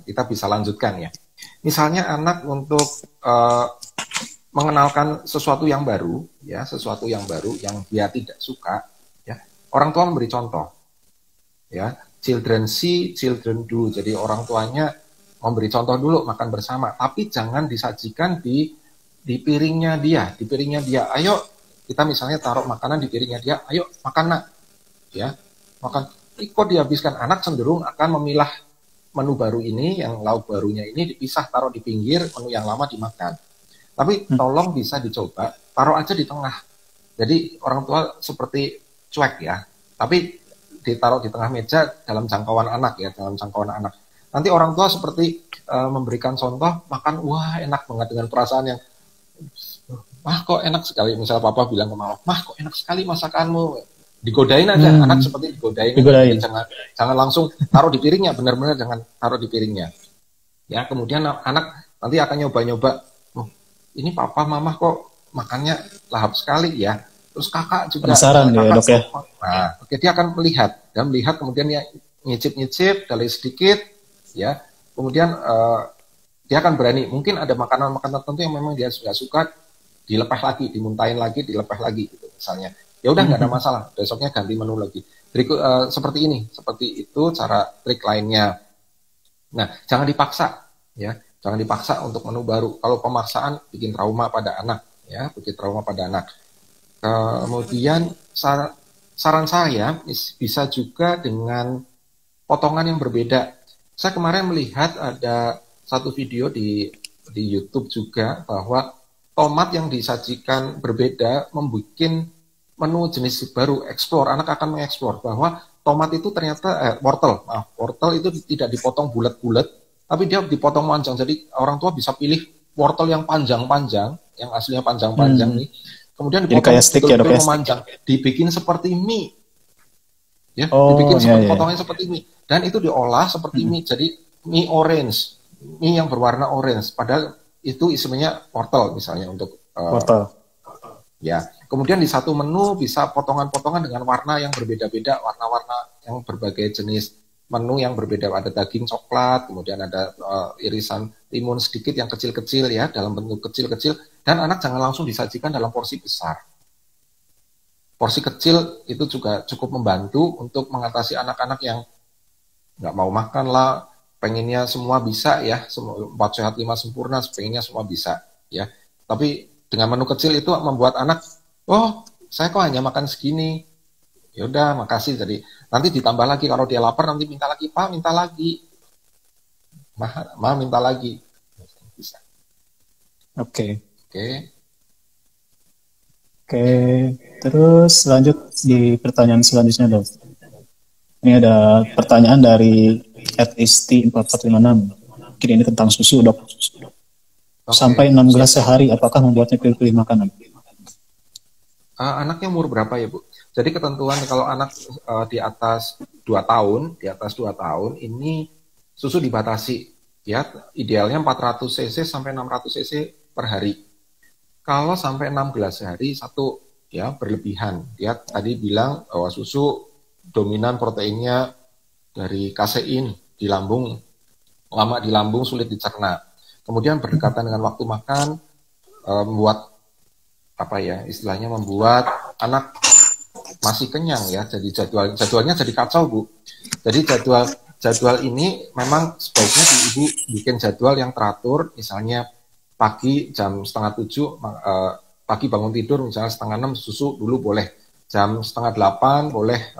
kita bisa lanjutkan ya. Misalnya anak untuk mengenalkan sesuatu yang baru, ya, sesuatu yang baru yang dia tidak suka, ya. Orang tua memberi contoh. Ya, children see, children do. Jadi orang tuanya memberi contoh dulu, makan bersama, tapi jangan disajikan di piringnya dia, Ayo, kita misalnya taruh makanan di piringnya dia, ayo makan nak. Ya, makan. Kok dihabiskan, anak cenderung akan memilah menu baru ini, yang lauk barunya ini dipisah, taruh di pinggir, menu yang lama dimakan. Tapi tolong bisa dicoba, taruh aja di tengah. Jadi orang tua seperti cuek ya, tapi ditaruh di tengah meja dalam jangkauan anak ya, Nanti orang tua seperti memberikan contoh makan, wah enak banget dengan perasaan yang, wah kok enak sekali. Misalnya papa bilang ke mama, mah kok enak sekali masakanmu. Digodain aja, anak seperti digodain. Jangan langsung taruh di piringnya, benar-benar jangan taruh di piringnya. Ya, kemudian anak nanti akan nyoba-nyoba, oh, ini papa mama kok makannya lahap sekali ya. Terus kakak juga. Penasaran ya dok ya. Nah, oke, dia akan melihat kemudian dia nyicip-nyicip, gali sedikit, ya. Kemudian dia akan berani. Mungkin ada makanan-makanan tertentu yang memang dia nggak suka, dilepas lagi, dimuntahin lagi, dilepas lagi, gitu misalnya. Ya udah nggak ada masalah, besoknya ganti menu lagi. Berikut seperti itu cara trik lainnya. Nah, jangan dipaksa, ya, jangan dipaksa untuk menu baru. Kalau pemaksaan bikin trauma pada anak, ya, Kemudian saran saya bisa juga dengan potongan yang berbeda. Saya kemarin melihat ada satu video di YouTube juga bahwa tomat yang disajikan berbeda membuat menu jenis baru, explore. Anak akan mengeksplor bahwa tomat itu ternyata wortel itu tidak dipotong bulat-bulat, tapi dia dipotong panjang. Jadi orang tua bisa pilih wortel yang panjang-panjang, yang aslinya panjang-panjang nih. kemudian Jadi dipotong kayak stick ya, Dok, betul-betul ya? memanjang, dibikin seperti mie, ya, Oh, dibikin iya, seperti iya. potongannya seperti mie, dan itu diolah seperti Mm-mm. mie, jadi mie orange, mie yang berwarna orange, padahal itu isinya wortel misalnya untuk Wortel. ya. Kemudian di satu menu bisa potongan-potongan dengan warna yang berbeda-beda, warna-warna yang berbagai jenis menu yang berbeda. Ada daging coklat, kemudian ada irisan timun sedikit yang kecil-kecil ya, dalam bentuk kecil-kecil. Dan anak jangan langsung disajikan dalam porsi besar. Porsi kecil itu juga cukup membantu untuk mengatasi anak-anak yang nggak mau makan lah, pengennya semua bisa ya, semua 4 sehat 5 sempurna, pengennya semua bisa ya. Tapi dengan menu kecil itu membuat anak, oh saya kok hanya makan segini, ya udah makasih. Jadi nanti ditambah lagi kalau dia lapar nanti minta lagi, Pak minta lagi, Ma minta lagi, bisa. Oke. Oke. Oke. Terus lanjut di pertanyaan selanjutnya, Dok. Ini ada pertanyaan dari @isti4456. Mungkin ini tentang susu, Dok. Sampai Oke. 6 gelas sehari, apakah membuatnya pilih-pilih makanan? Anaknya umur berapa ya Bu? Jadi ketentuan kalau anak di atas 2 tahun, ini susu dibatasi ya, idealnya 400 cc sampai 600 cc per hari. Kalau sampai 6 gelas sehari satu ya berlebihan. Dia tadi bilang bahwa susu dominan proteinnya dari kasein di lambung, lama di lambung sulit dicerna. Kemudian berdekatan dengan waktu makan membuat apa ya istilahnya, membuat anak masih kenyang ya, jadi jadwalnya jadi kacau Bu. Jadi jadwal ini memang sebaiknya ibu bikin jadwal yang teratur, misalnya pagi jam 6:30 pagi bangun tidur misalnya 7:30 susu dulu boleh, jam 7:30 boleh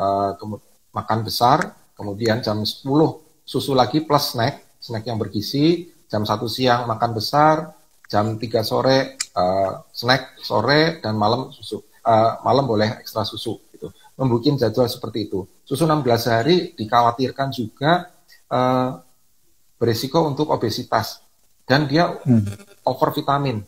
makan besar, kemudian jam 10 susu lagi plus snack yang bergizi, jam 1 siang makan besar, jam 3 sore snack sore, dan malam susu. Malam boleh ekstra susu gitu. Membuat jadwal seperti itu. Susu 16 hari dikhawatirkan juga berisiko untuk obesitas dan dia over vitamin.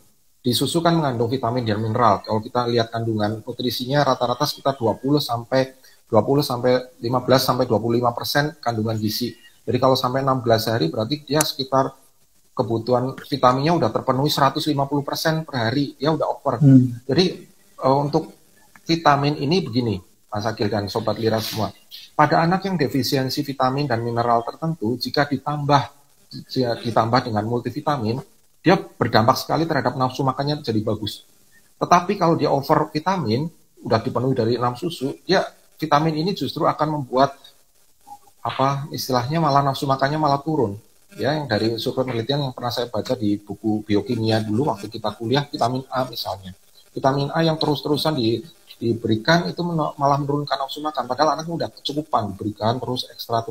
Di susu kan mengandung vitamin dan mineral. Kalau kita lihat kandungan nutrisinya rata-rata sekitar 20 sampai 15 sampai 25% kandungan gizi. Jadi kalau sampai 16 hari berarti dia sekitar kebutuhan vitaminnya udah terpenuhi 150% per hari, ya udah over. Jadi untuk vitamin ini begini, Mas Akil dan Sobat Lira semua. Pada anak yang defisiensi vitamin dan mineral tertentu, jika ditambah dengan multivitamin, dia berdampak sekali terhadap nafsu makannya jadi bagus. Tetapi kalau dia over vitamin, udah dipenuhi dari 6 susu, ya vitamin ini justru akan membuat apa istilahnya malah nafsu makannya malah turun. Ya, yang dari survei penelitian yang pernah saya baca di buku biokimia dulu waktu kita kuliah, vitamin A misalnya. Vitamin A yang terus-terusan diberikan itu malah menurunkan nafsu makan, padahal anaknya udah kecukupan, diberikan terus ekstra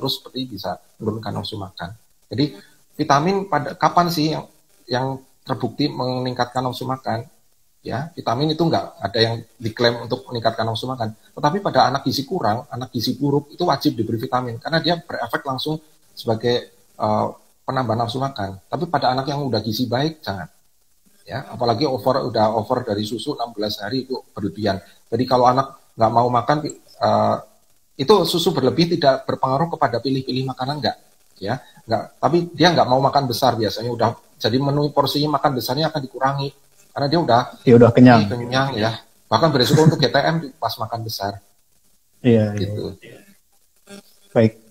seperti bisa menurunkan nafsu makan. Jadi vitamin pada kapan sih yang terbukti meningkatkan nafsu makan? Ya, vitamin itu enggak ada yang diklaim untuk meningkatkan nafsu makan. Tetapi pada anak gizi kurang, anak gizi buruk itu wajib diberi vitamin karena dia berefek langsung sebagai penambah nafsu makan. Tapi pada anak yang udah gizi baik jangan. Ya, apalagi udah over dari susu 16 hari itu berlebihan. Jadi kalau anak nggak mau makan itu susu berlebih tidak berpengaruh kepada pilih-pilih makanan enggak, tapi dia nggak mau makan besar biasanya udah jadi menu porsinya makan besarnya akan dikurangi karena dia udah kenyang ya. Bahkan berisiko untuk GTM pas makan besar. Iya, gitu. Baik.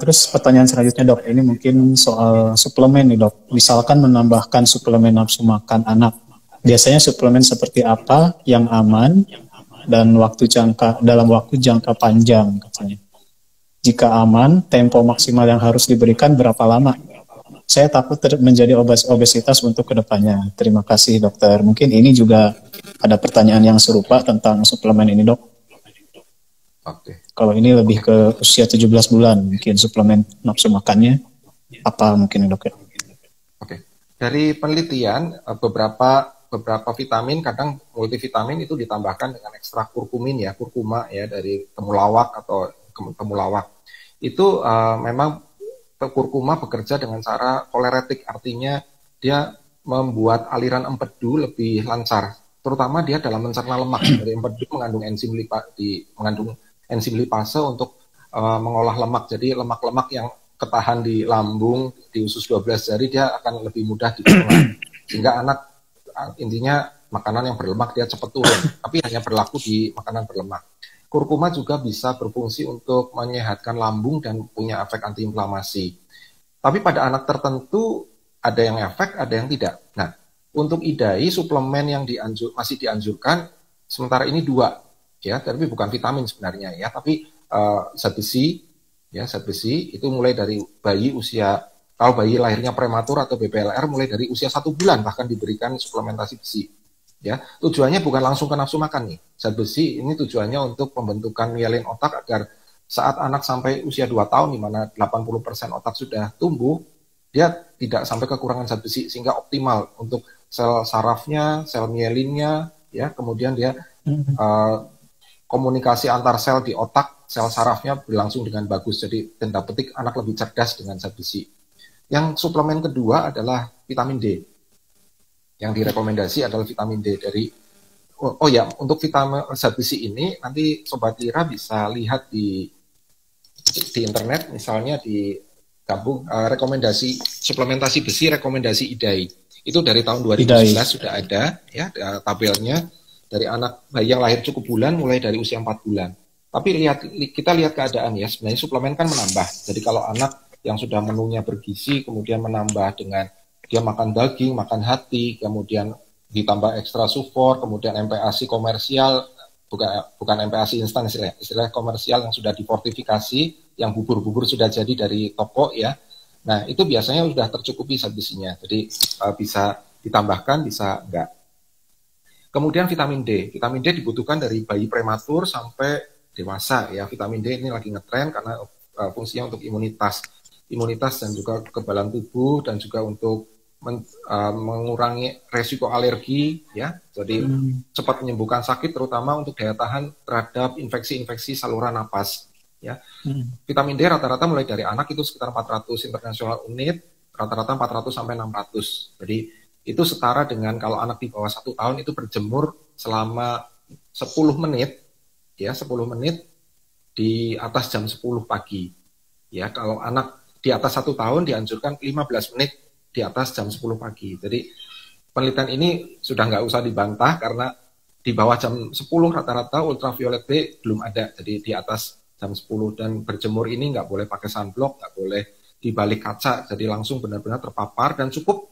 Terus pertanyaan selanjutnya Dok, ini mungkin soal suplemen nih Dok. Misalkan menambahkan suplemen nafsu makan anak, biasanya suplemen seperti apa yang aman dan dalam waktu jangka panjang katanya. Jika aman, tempo maksimal yang harus diberikan berapa lama? Saya takut menjadi obesitas untuk kedepannya. Terima kasih dokter. Mungkin ini juga ada pertanyaan yang serupa tentang suplemen ini Dok. Oke. Kalau ini lebih ke usia 17 bulan, mungkin suplemen nafsu makannya apa mungkin Dok ya? Oke. Dari penelitian beberapa vitamin, kadang multivitamin itu ditambahkan dengan ekstrak kurkumin ya, kurkuma ya dari temulawak atau temulawak. Itu memang kurkuma bekerja dengan cara koleretik, artinya dia membuat aliran empedu lebih lancar, terutama dia dalam mencerna lemak. Jadi empedu mengandung enzim lipase untuk mengolah lemak. Jadi lemak-lemak yang ketahan di lambung, di usus 12 jari, dia akan lebih mudah dicerna. Sehingga anak, intinya makanan yang berlemak dia cepat turun. Tapi hanya berlaku di makanan berlemak. Kurkuma juga bisa berfungsi untuk menyehatkan lambung dan punya efek antiinflamasi. Tapi pada anak tertentu ada yang efek, ada yang tidak. Nah, untuk idai suplemen yang masih dianjurkan sementara ini 2, ya, tapi bukan vitamin sebenarnya ya, tapi zat besi, ya, zat besi itu mulai dari bayi usia, kalau bayi lahirnya prematur atau BPLR mulai dari usia 1 bulan bahkan diberikan suplementasi besi. Ya, tujuannya bukan langsung ke nafsu makan nih. Zat besi ini tujuannya untuk pembentukan mielin otak agar saat anak sampai usia 2 tahun, di mana 80% otak sudah tumbuh, dia tidak sampai kekurangan zat besi, sehingga optimal untuk sel sarafnya, sel mielinnya, ya, kemudian dia komunikasi antar sel di otak, sel sarafnya berlangsung dengan bagus. Jadi tanda petik anak lebih cerdas dengan zat besi. Yang suplemen kedua adalah vitamin D. Yang direkomendasi adalah vitamin D dari untuk vitamin zat besi ini nanti Sobat Lira bisa lihat di internet, misalnya di gabung rekomendasi suplementasi besi rekomendasi IDAI. Itu dari tahun 2011 sudah ada ya tabelnya, dari anak bayi yang lahir cukup bulan mulai dari usia 4 bulan. Tapi kita lihat keadaan ya, sebenarnya suplemen kan menambah. Jadi kalau anak yang sudah menunya bergizi kemudian menambah dengan dia makan daging, makan hati, kemudian ditambah ekstra sufor, kemudian MPASI komersial, bukan MPASI instan, istilah komersial yang sudah difortifikasi, yang bubur-bubur sudah jadi dari toko ya. Nah, itu biasanya sudah tercukupi zat besinya. Jadi bisa ditambahkan, bisa enggak. Kemudian vitamin D. Vitamin D dibutuhkan dari bayi prematur sampai dewasa ya. Vitamin D ini lagi ngetren karena fungsinya untuk imunitas dan juga kekebalan tubuh, dan juga untuk mengurangi resiko alergi ya. Jadi cepat menyembuhkan sakit, terutama untuk daya tahan terhadap infeksi-infeksi saluran napas ya. Vitamin D rata-rata mulai dari anak itu sekitar 400 international unit, rata-rata 400 sampai 600. Jadi itu setara dengan kalau anak di bawah 1 tahun itu berjemur selama 10 menit ya, 10 menit di atas jam 10 pagi. Ya, kalau anak di atas 1 tahun dianjurkan 15 menit di atas jam 10 pagi. Jadi penelitian ini sudah nggak usah dibantah karena di bawah jam 10 rata-rata ultraviolet B belum ada. Jadi di atas jam 10, dan berjemur ini nggak boleh pakai sunblock, nggak boleh di balik kaca. Jadi langsung benar-benar terpapar, dan cukup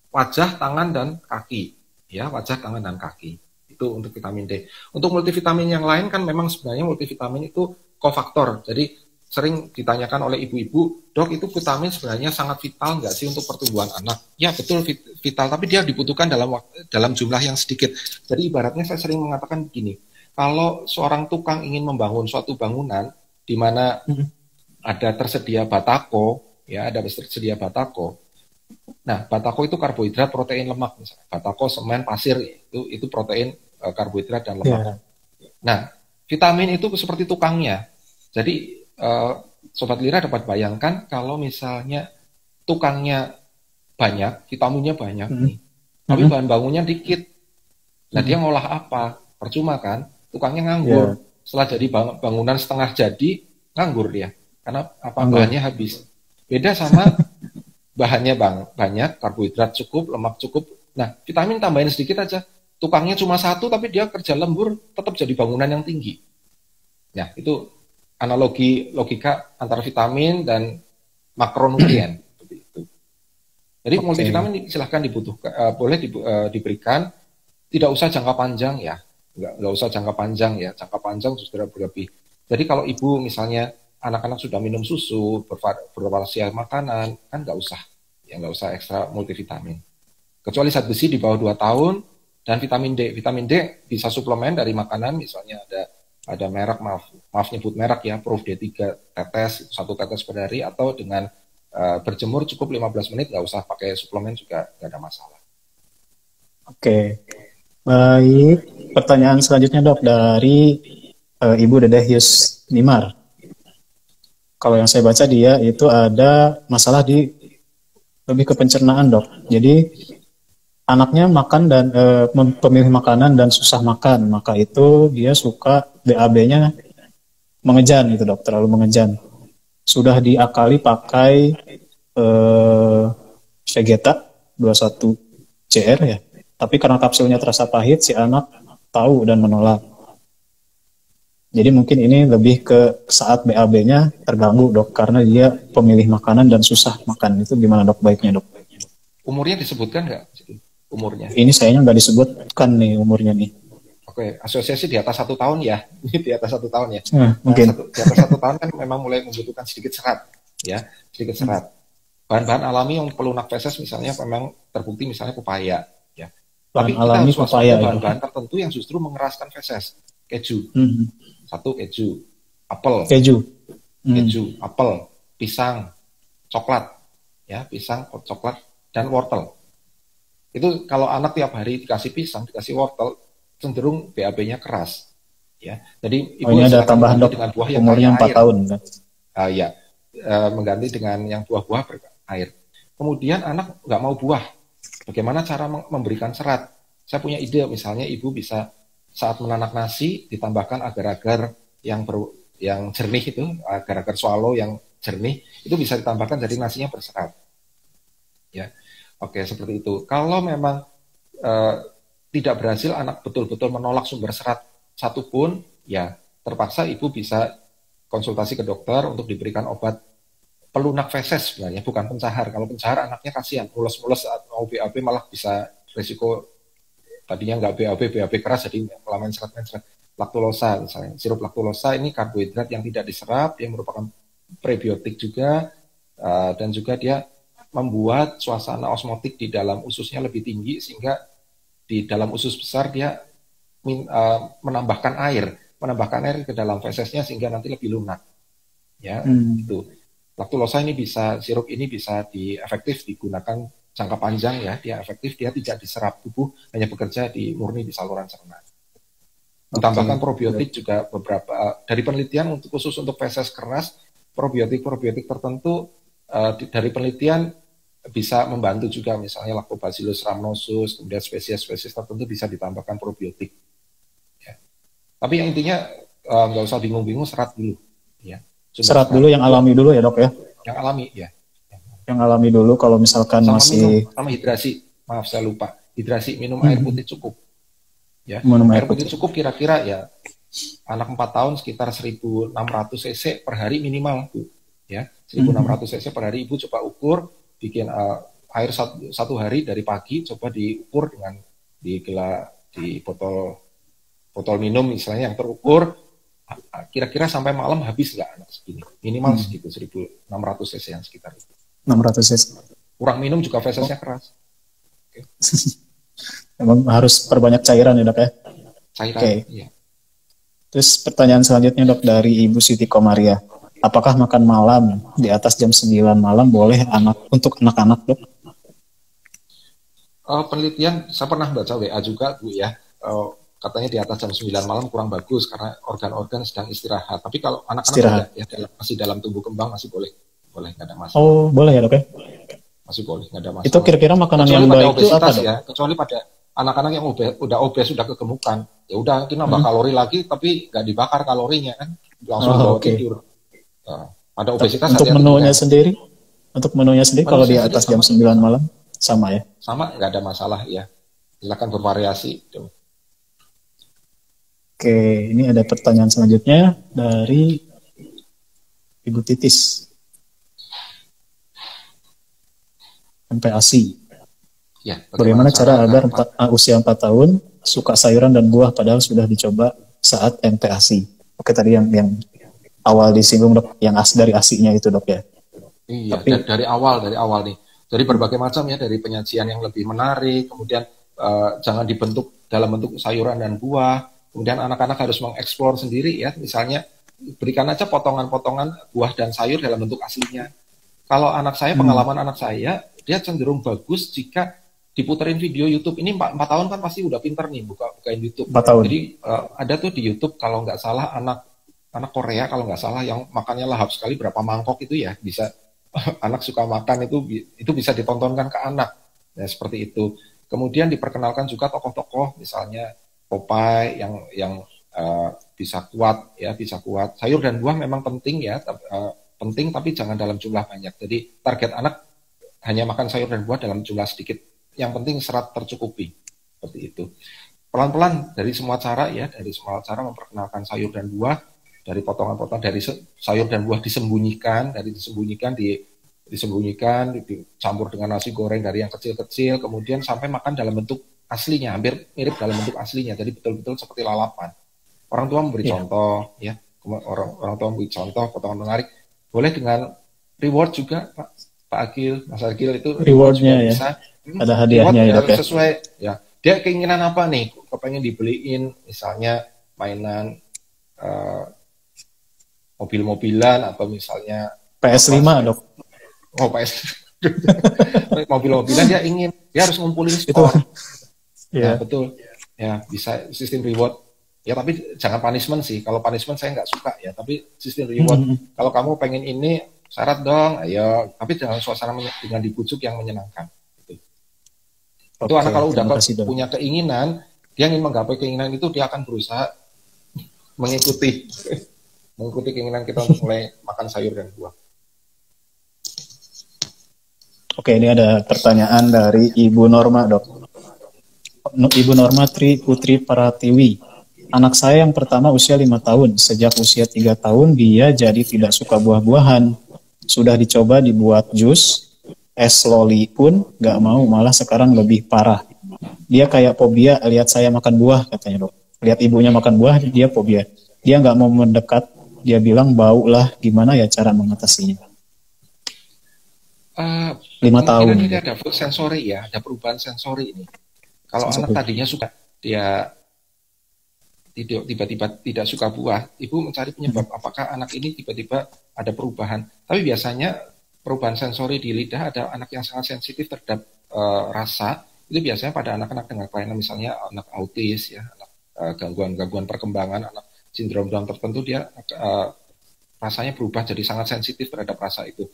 wajah, tangan, dan kaki. Ya, wajah, tangan, dan kaki. Itu untuk vitamin D. Untuk multivitamin yang lain kan memang sebenarnya multivitamin itu kofaktor. Jadi sering ditanyakan oleh ibu-ibu, dok itu vitamin sebenarnya sangat vital nggak sih untuk pertumbuhan anak? Ya betul vital, tapi dia dibutuhkan dalam jumlah yang sedikit. Jadi ibaratnya saya sering mengatakan begini, kalau seorang tukang ingin membangun suatu bangunan di mana ada tersedia batako, ya ada tersedia batako. Nah batako itu karbohidrat, protein, lemak misalnya. Batako, semen, pasir itu protein, karbohidrat, dan lemak. Nah vitamin itu seperti tukangnya. Jadi Sobat Lira dapat bayangkan kalau misalnya tukangnya banyak, vitaminnya banyak nih, tapi bahan bangunnya dikit. Nah dia ngolah apa? Percuma kan? Tukangnya nganggur. Setelah jadi bangunan setengah jadi, nganggur dia. Karena bahannya habis. Beda sama bahannya banyak, karbohidrat cukup, lemak cukup. Nah vitamin tambahin sedikit aja. Tukangnya cuma 1, tapi dia kerja lembur, tetap jadi bangunan yang tinggi. Nah itu analogi logika antara vitamin dan makronutrien. Jadi multivitamin silahkan dibutuhkan, boleh diberikan, tidak usah jangka panjang ya, nggak usah jangka panjang ya, jangka panjang sudah berlebih. Jadi kalau ibu misalnya anak-anak sudah minum susu, bervariasi makanan, kan nggak usah ekstra multivitamin. Kecuali zat besi di bawah 2 tahun, dan vitamin D. Vitamin D bisa suplemen dari makanan, misalnya ada merek, maaf nyebut merek ya, Proof D3 tetes, 1 tetes per hari, atau dengan berjemur cukup 15 menit, nggak usah pakai suplemen juga nggak ada masalah. Oke, baik. Pertanyaan selanjutnya dok dari Ibu Dedehyus Nimar. Kalau yang saya baca dia itu ada masalah lebih ke pencernaan dok. Jadi anaknya makan dan pemilih makanan dan susah makan, maka itu dia suka BAB-nya mengejan gitu dok, terlalu mengejan. Sudah diakali pakai Vegeta 21 CR ya, tapi karena kapsulnya terasa pahit, si anak tahu dan menolak. Jadi mungkin ini lebih ke saat BAB-nya terganggu dok, karena dia pemilih makanan dan susah makan. Itu gimana dok baiknya dok? Umurnya disebutkan nggak? Umurnya? Ini sayangnya nggak disebutkan nih umurnya nih. Oke, asosiasi di atas 1 tahun ya, di atas 1 tahun ya. Mungkin. Di atas 1 tahun kan memang mulai membutuhkan sedikit serat, ya, sedikit serat. Bahan-bahan alami yang pelunak feses misalnya memang terbukti misalnya pepaya, ya. Tapi kita harus waspada bahan-bahan tertentu yang justru mengeraskan feses. Keju, satu keju, apel, keju, apel, pisang, coklat, ya, pisang, coklat, dan wortel. Itu kalau anak tiap hari dikasih pisang, dikasih wortel, cenderung BAB-nya keras, ya. Jadi ibu ini ada tambahan dok, dengan buah yang umurnya 4 tahun kan? Ya, mengganti dengan yang buah-buah berair. Kemudian anak nggak mau buah, bagaimana cara memberikan serat? Saya punya ide, misalnya ibu bisa saat menanak nasi ditambahkan agar-agar yang jernih itu, agar-agar swallow yang jernih itu bisa ditambahkan jadi nasinya berserat. Ya, oke seperti itu. Kalau memang tidak berhasil anak betul-betul menolak sumber serat satupun, ya terpaksa ibu bisa konsultasi ke dokter untuk diberikan obat pelunak feses sebenarnya, bukan pencahar. Kalau pencahar anaknya kasihan, mules-mules saat mau BAB malah bisa risiko tadinya nggak BAB keras jadi malah mencret. Laktulosa misalnya, sirup laktulosa ini karbohidrat yang tidak diserap, yang merupakan prebiotik juga, dan juga dia membuat suasana osmotik di dalam ususnya lebih tinggi sehingga di dalam usus besar dia menambahkan air ke dalam fesesnya sehingga nanti lebih lunak. Ya, itu. Laktulosa ini bisa, sirup ini bisa efektif digunakan jangka panjang ya, dia efektif, dia tidak diserap tubuh, hanya bekerja murni di saluran cerna. Ditambahkan probiotik juga beberapa dari penelitian khusus untuk feses keras, probiotik tertentu dari penelitian bisa membantu juga, misalnya Lactobacillus rhamnosus, kemudian spesies-spesies tertentu bisa ditambahkan probiotik. Ya. Tapi yang intinya nggak usah bingung-bingung, serat dulu. Ya. Serat dulu yang alami dulu ya dok ya? Yang alami ya. Yang alami dulu kalau misalkan sama hidrasi, maaf saya lupa, hidrasi, minum air putih cukup. Ya, air putih cukup kira-kira ya anak 4 tahun sekitar 1.600 cc per hari minimal Bu. Ya, 1.600 cc per hari ibu coba ukur, bikin air satu hari dari pagi coba diukur dengan di botol minum misalnya yang terukur, kira-kira sampai malam habis nggak anak segini, minimal segitu 1.600 cc yang sekitar itu. 600 cc. Kurang minum juga fesesnya keras. Okay. Memang harus perbanyak cairan ya dok ya? Cairan, iya. Terus pertanyaan selanjutnya dok dari Ibu Siti Komaria. Apakah makan malam di atas jam 9 malam boleh untuk anak-anak dok? Penelitian, saya pernah baca WA juga Bu ya, katanya di atas jam 9 malam kurang bagus karena organ-organ sedang istirahat. Tapi kalau anak-anak masih dalam tumbuh kembang masih boleh nggak ada masalah. Oh boleh ya dok ya? Masih boleh, nggak ada masalah. Itu kira-kira makanan yang baik itu apa dok? Ya, kecuali pada anak-anak yang udah obes, sudah kegemukan, ya udah kita nambah kalori lagi tapi nggak dibakar kalorinya kan, langsung bawa tidur. Ada obesitas. Untuk menunya sendiri kalau di atas jam 9 malam sama ya? Sama, nggak ada masalah ya. Silakan bervariasi. Oke, ini ada pertanyaan selanjutnya dari Ibu Titis. MPASI. Ya, bagaimana cara agar usia 4 tahun suka sayuran dan buah padahal sudah dicoba saat MPASI? Oke, tadi yang awal disinggung dok, yang dari ASI-nya itu dok ya? Iya, dari awal nih. Dari berbagai macam ya, dari penyajian yang lebih menarik, kemudian jangan dibentuk dalam bentuk sayuran dan buah, kemudian anak-anak harus mengeksplor sendiri ya, misalnya berikan aja potongan-potongan buah dan sayur dalam bentuk aslinya. Kalau anak saya, pengalaman anak saya, dia cenderung bagus jika diputerin video YouTube. Ini 4 tahun kan pasti udah pinter nih bukain YouTube. 4 tahun. Jadi ada tuh di YouTube kalau nggak salah anak Korea kalau nggak salah yang makannya lahap sekali berapa mangkok itu ya, bisa anak suka makan itu bisa ditontonkan ke anak. Ya seperti itu. Kemudian diperkenalkan juga tokoh-tokoh, misalnya Popeye yang bisa kuat ya, bisa kuat. Sayur dan buah memang penting ya, penting tapi jangan dalam jumlah banyak. Jadi target anak hanya makan sayur dan buah dalam jumlah sedikit. Yang penting serat tercukupi. Seperti itu. Pelan-pelan dari semua cara ya, dari semua cara memperkenalkan sayur dan buah, dari potongan-potongan dari sayur dan buah disembunyikan, disembunyikan, dicampur dengan nasi goreng dari yang kecil-kecil, kemudian sampai makan dalam bentuk aslinya, hampir mirip dalam bentuk aslinya. Jadi betul-betul seperti lalapan. Orang tua memberi contoh, ya, orang tua memberi contoh, potongan menarik. Boleh dengan reward juga, Pak Agil, Mas Agil itu rewardnya ya. bisa. Ada hadiahnya ya, Dok, sesuai ya. Dia keinginan apa nih? Kepengen dibeliin, misalnya mainan mobil-mobilan atau misalnya PS5, Dok. Oh, PS. Mobil-mobilan dia harus ngumpulin skor. Ya, betul. Ya, bisa sistem reward. Ya, tapi jangan punishment sih. Kalau punishment saya nggak suka ya, tapi sistem reward. Kalau kamu pengen ini, syarat dong, ayo. Tapi dalam suasana dengan dibujuk yang menyenangkan. Itu anak kalau udah punya keinginan, dia ingin menggapai keinginan itu, dia akan berusaha mengikuti keinginan kita untuk mulai makan sayur dan buah. Oke, ini ada pertanyaan dari Ibu Norma, Dok. Ibu Norma Tri Putri Pratiwi. Anak saya yang pertama usia 5 tahun. Sejak usia 3 tahun, dia jadi tidak suka buah-buahan. Sudah dicoba dibuat jus, es loli pun nggak mau, malah sekarang lebih parah. Dia kayak fobia lihat saya makan buah, katanya, Dok. Lihat ibunya makan buah, dia fobia. Dia nggak mau mendekat, dia bilang bau lah. Gimana ya cara mengatasinya? 5 tahun. Ini ada sensori ya, ada perubahan sensori ini. Kalau anak tadinya suka, dia tiba-tiba tidak suka buah, ibu mencari penyebab apakah anak ini tiba-tiba ada perubahan. Tapi biasanya perubahan sensori di lidah, ada anak yang sangat sensitif terhadap rasa, itu biasanya pada anak-anak dengan kelainan, misalnya anak autis, ya, anak gangguan perkembangan, anak sindrom Down tertentu, dia rasanya berubah jadi sangat sensitif terhadap rasa itu.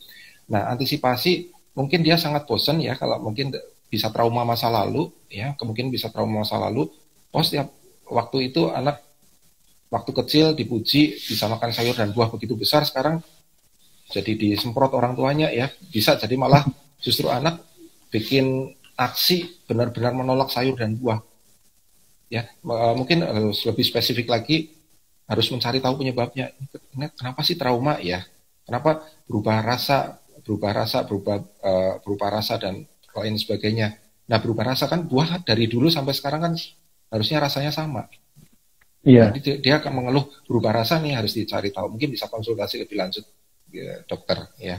Nah, antisipasi mungkin dia sangat bosan ya, kalau mungkin bisa trauma masa lalu, ya, kemungkinan bisa trauma masa lalu. Setiap waktu itu anak waktu kecil dipuji bisa makan sayur dan buah begitu besar, sekarang jadi disemprot orang tuanya ya, bisa jadi malah justru anak bikin aksi benar-benar menolak sayur dan buah. Ya, mungkin harus lebih spesifik lagi, harus mencari tahu penyebabnya. Kenapa sih trauma ya? Kenapa berubah rasa dan lain sebagainya. Nah, berubah rasa kan buah dari dulu sampai sekarang kan harusnya rasanya sama. Iya. Jadi dia akan mengeluh berubah rasa nih, harus dicari tahu. Mungkin bisa konsultasi lebih lanjut ya, dokter ya.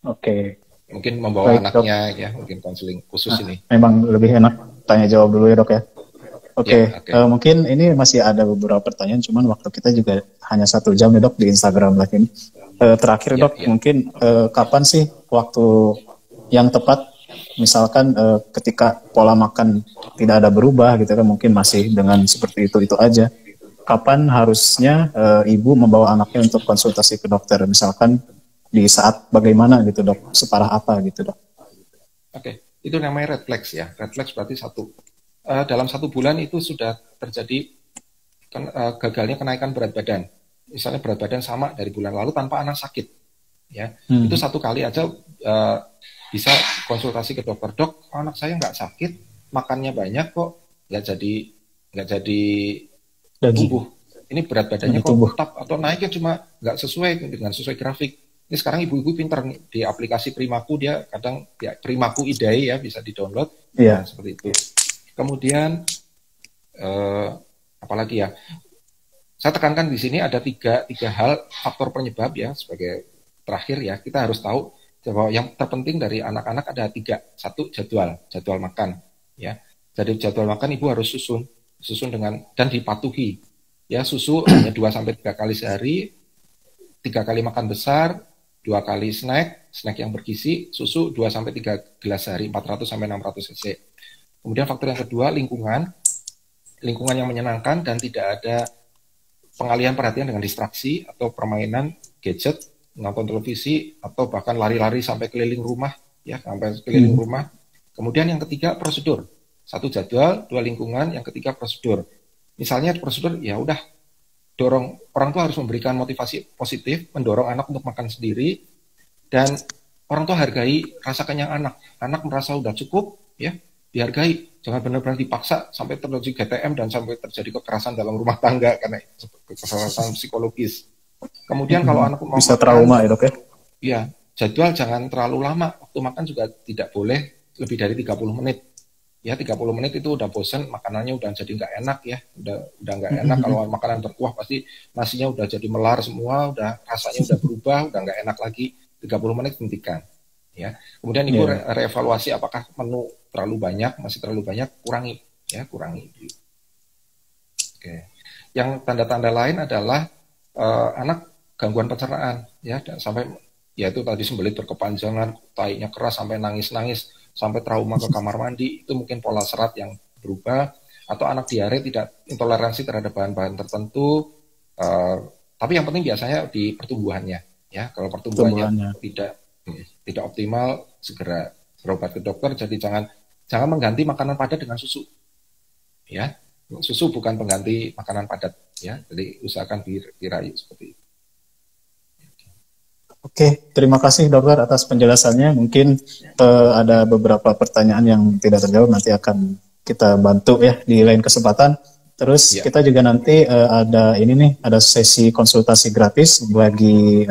Oke. Mungkin membawa Baik, anaknya Dok. Ya, mungkin konseling khusus ini. Memang lebih enak tanya jawab dulu ya, Dok ya. Oke, Ya, mungkin ini masih ada beberapa pertanyaan, cuman waktu kita juga hanya 1 jam ya, Dok, di Instagram Live ini. Terakhir, Dok, mungkin kapan sih waktu yang tepat, misalkan ketika pola makan tidak ada berubah gitu kan, mungkin masih dengan seperti itu aja. Kapan harusnya ibu membawa anaknya untuk konsultasi ke dokter, misalkan di saat bagaimana gitu, Dok, separah apa gitu, Dok? Oke, itu namanya red flags ya. Red flags berarti dalam 1 bulan itu sudah terjadi gagalnya kenaikan berat badan. Misalnya berat badan sama dari bulan lalu tanpa anak sakit, ya. Itu 1 kali aja bisa konsultasi ke dokter. Dok, anak saya nggak sakit, makannya banyak kok, nggak jadi tumbuh. Ini berat badannya kok tetap atau naiknya cuma nggak sesuai grafik. Ini sekarang ibu-ibu pinter nih, di aplikasi Primaku, dia kadang ya Primaku Idai ya, bisa di-download. Iya. Nah, seperti itu. Kemudian apalagi ya? Saya tekankan di sini ada tiga hal faktor penyebab ya, sebagai terakhir ya, kita harus tahu bahwa yang terpenting dari anak-anak ada 3. 1, jadwal makan ya. Jadi jadwal makan ibu harus susun dengan dan dipatuhi ya, susu hanya 2-3 kali sehari, 3 kali makan besar, 2 kali snack yang bergizi, susu 2-3 gelas sehari, 400-600 cc. Kemudian faktor yang kedua, lingkungan yang menyenangkan dan tidak ada pengalihan perhatian dengan distraksi atau permainan gadget, nonton televisi, atau bahkan lari-lari sampai keliling rumah ya, sampai keliling rumah. Kemudian yang ketiga, prosedur. Satu jadwal, dua lingkungan, yang ketiga prosedur. Misalnya prosedur, ya udah dorong orang tua harus memberikan motivasi positif, mendorong anak untuk makan sendiri, dan orang tua hargai rasa kenyang anak. Anak merasa udah cukup, ya dihargai. Jangan benar-benar dipaksa sampai terjadi GTM dan sampai terjadi kekerasan dalam rumah tangga karena kekerasan psikologis. Kemudian kalau anak mau bisa makan, trauma ya dok ya? ya jadwal jangan terlalu lama. Waktu makan juga tidak boleh lebih dari 30 menit. Ya 30 menit itu udah bosen, makanannya udah jadi nggak enak ya, udah nggak enak. Kalau makanan berkuah pasti nasinya udah jadi melar semua, udah rasanya udah berubah, udah nggak enak lagi. 30 menit hentikan. Ya. Kemudian ibu reevaluasi apakah menu terlalu banyak, masih terlalu banyak, kurangi, ya kurangi. Oke. Yang tanda-tanda lain adalah anak gangguan pencernaan, ya sampai ya itu tadi sembelit berkepanjangan, tainya keras sampai nangis-nangis, sampai trauma ke kamar mandi, itu mungkin pola serat yang berubah, atau anak diare tidak intoleransi terhadap bahan-bahan tertentu, tapi yang penting biasanya di pertumbuhannya, ya kalau pertumbuhannya tidak optimal, segera berobat ke dokter. Jadi jangan mengganti makanan padat dengan susu, ya susu bukan pengganti makanan padat, ya jadi usahakan dirayu seperti itu. Oke, terima kasih dokter atas penjelasannya. Mungkin ada beberapa pertanyaan yang tidak terjawab, nanti akan kita bantu ya di lain kesempatan. Terus kita juga nanti ada sesi konsultasi gratis bagi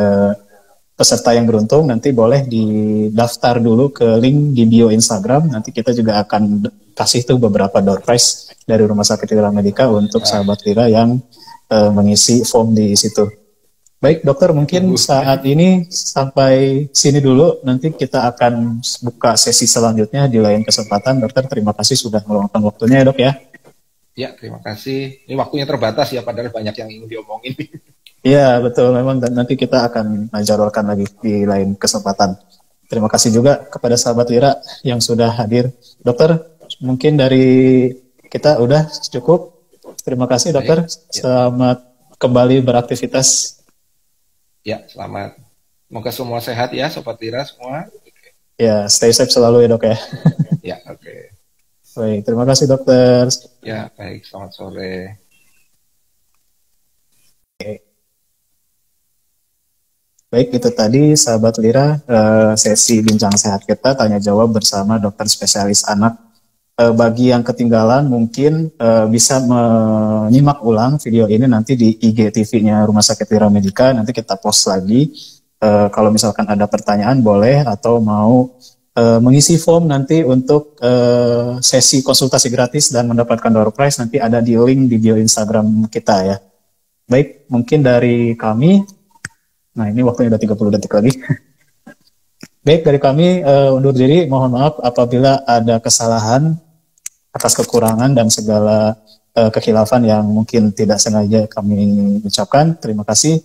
peserta yang beruntung. Nanti boleh didaftar dulu ke link di bio Instagram. Nanti kita juga akan kasih tuh beberapa door prize dari Rumah Sakit Lira Medica untuk sahabat Lira yang mengisi form di situ. Baik dokter, mungkin saat ini sampai sini dulu, nanti kita akan buka sesi selanjutnya di lain kesempatan. Dokter, terima kasih sudah meluangkan waktunya ya dok ya. Ya, terima kasih. Ini waktunya terbatas ya, padahal banyak yang ingin diomongin. Iya, betul memang, dan nanti kita akan jadwalkan lagi di lain kesempatan. Terima kasih juga kepada sahabat Lira yang sudah hadir. Dokter, mungkin dari kita udah cukup. Terima kasih dokter, selamat kembali beraktivitas. Ya, selamat. Semoga semua sehat ya, Sobat Lira semua. Ya, stay safe selalu ya dok ya. Ya, oke. Baik, terima kasih dokter. Ya, baik. Selamat sore. Baik, itu tadi sahabat Lira, sesi bincang sehat kita, tanya jawab bersama dokter spesialis anak. Bagi yang ketinggalan mungkin bisa menyimak ulang video ini nanti di IGTV-nya Rumah Sakit Lira Medica. Nanti kita post lagi. Kalau misalkan ada pertanyaan boleh, atau mau mengisi form nanti untuk sesi konsultasi gratis dan mendapatkan door prize, nanti ada di link di bio Instagram kita ya. Baik, mungkin dari kami. Nah, ini waktunya udah 30 detik lagi. Baik, dari kami undur diri. Mohon maaf apabila ada kesalahan atas kekurangan dan segala kekhilafan yang mungkin tidak sengaja kami ucapkan. Terima kasih.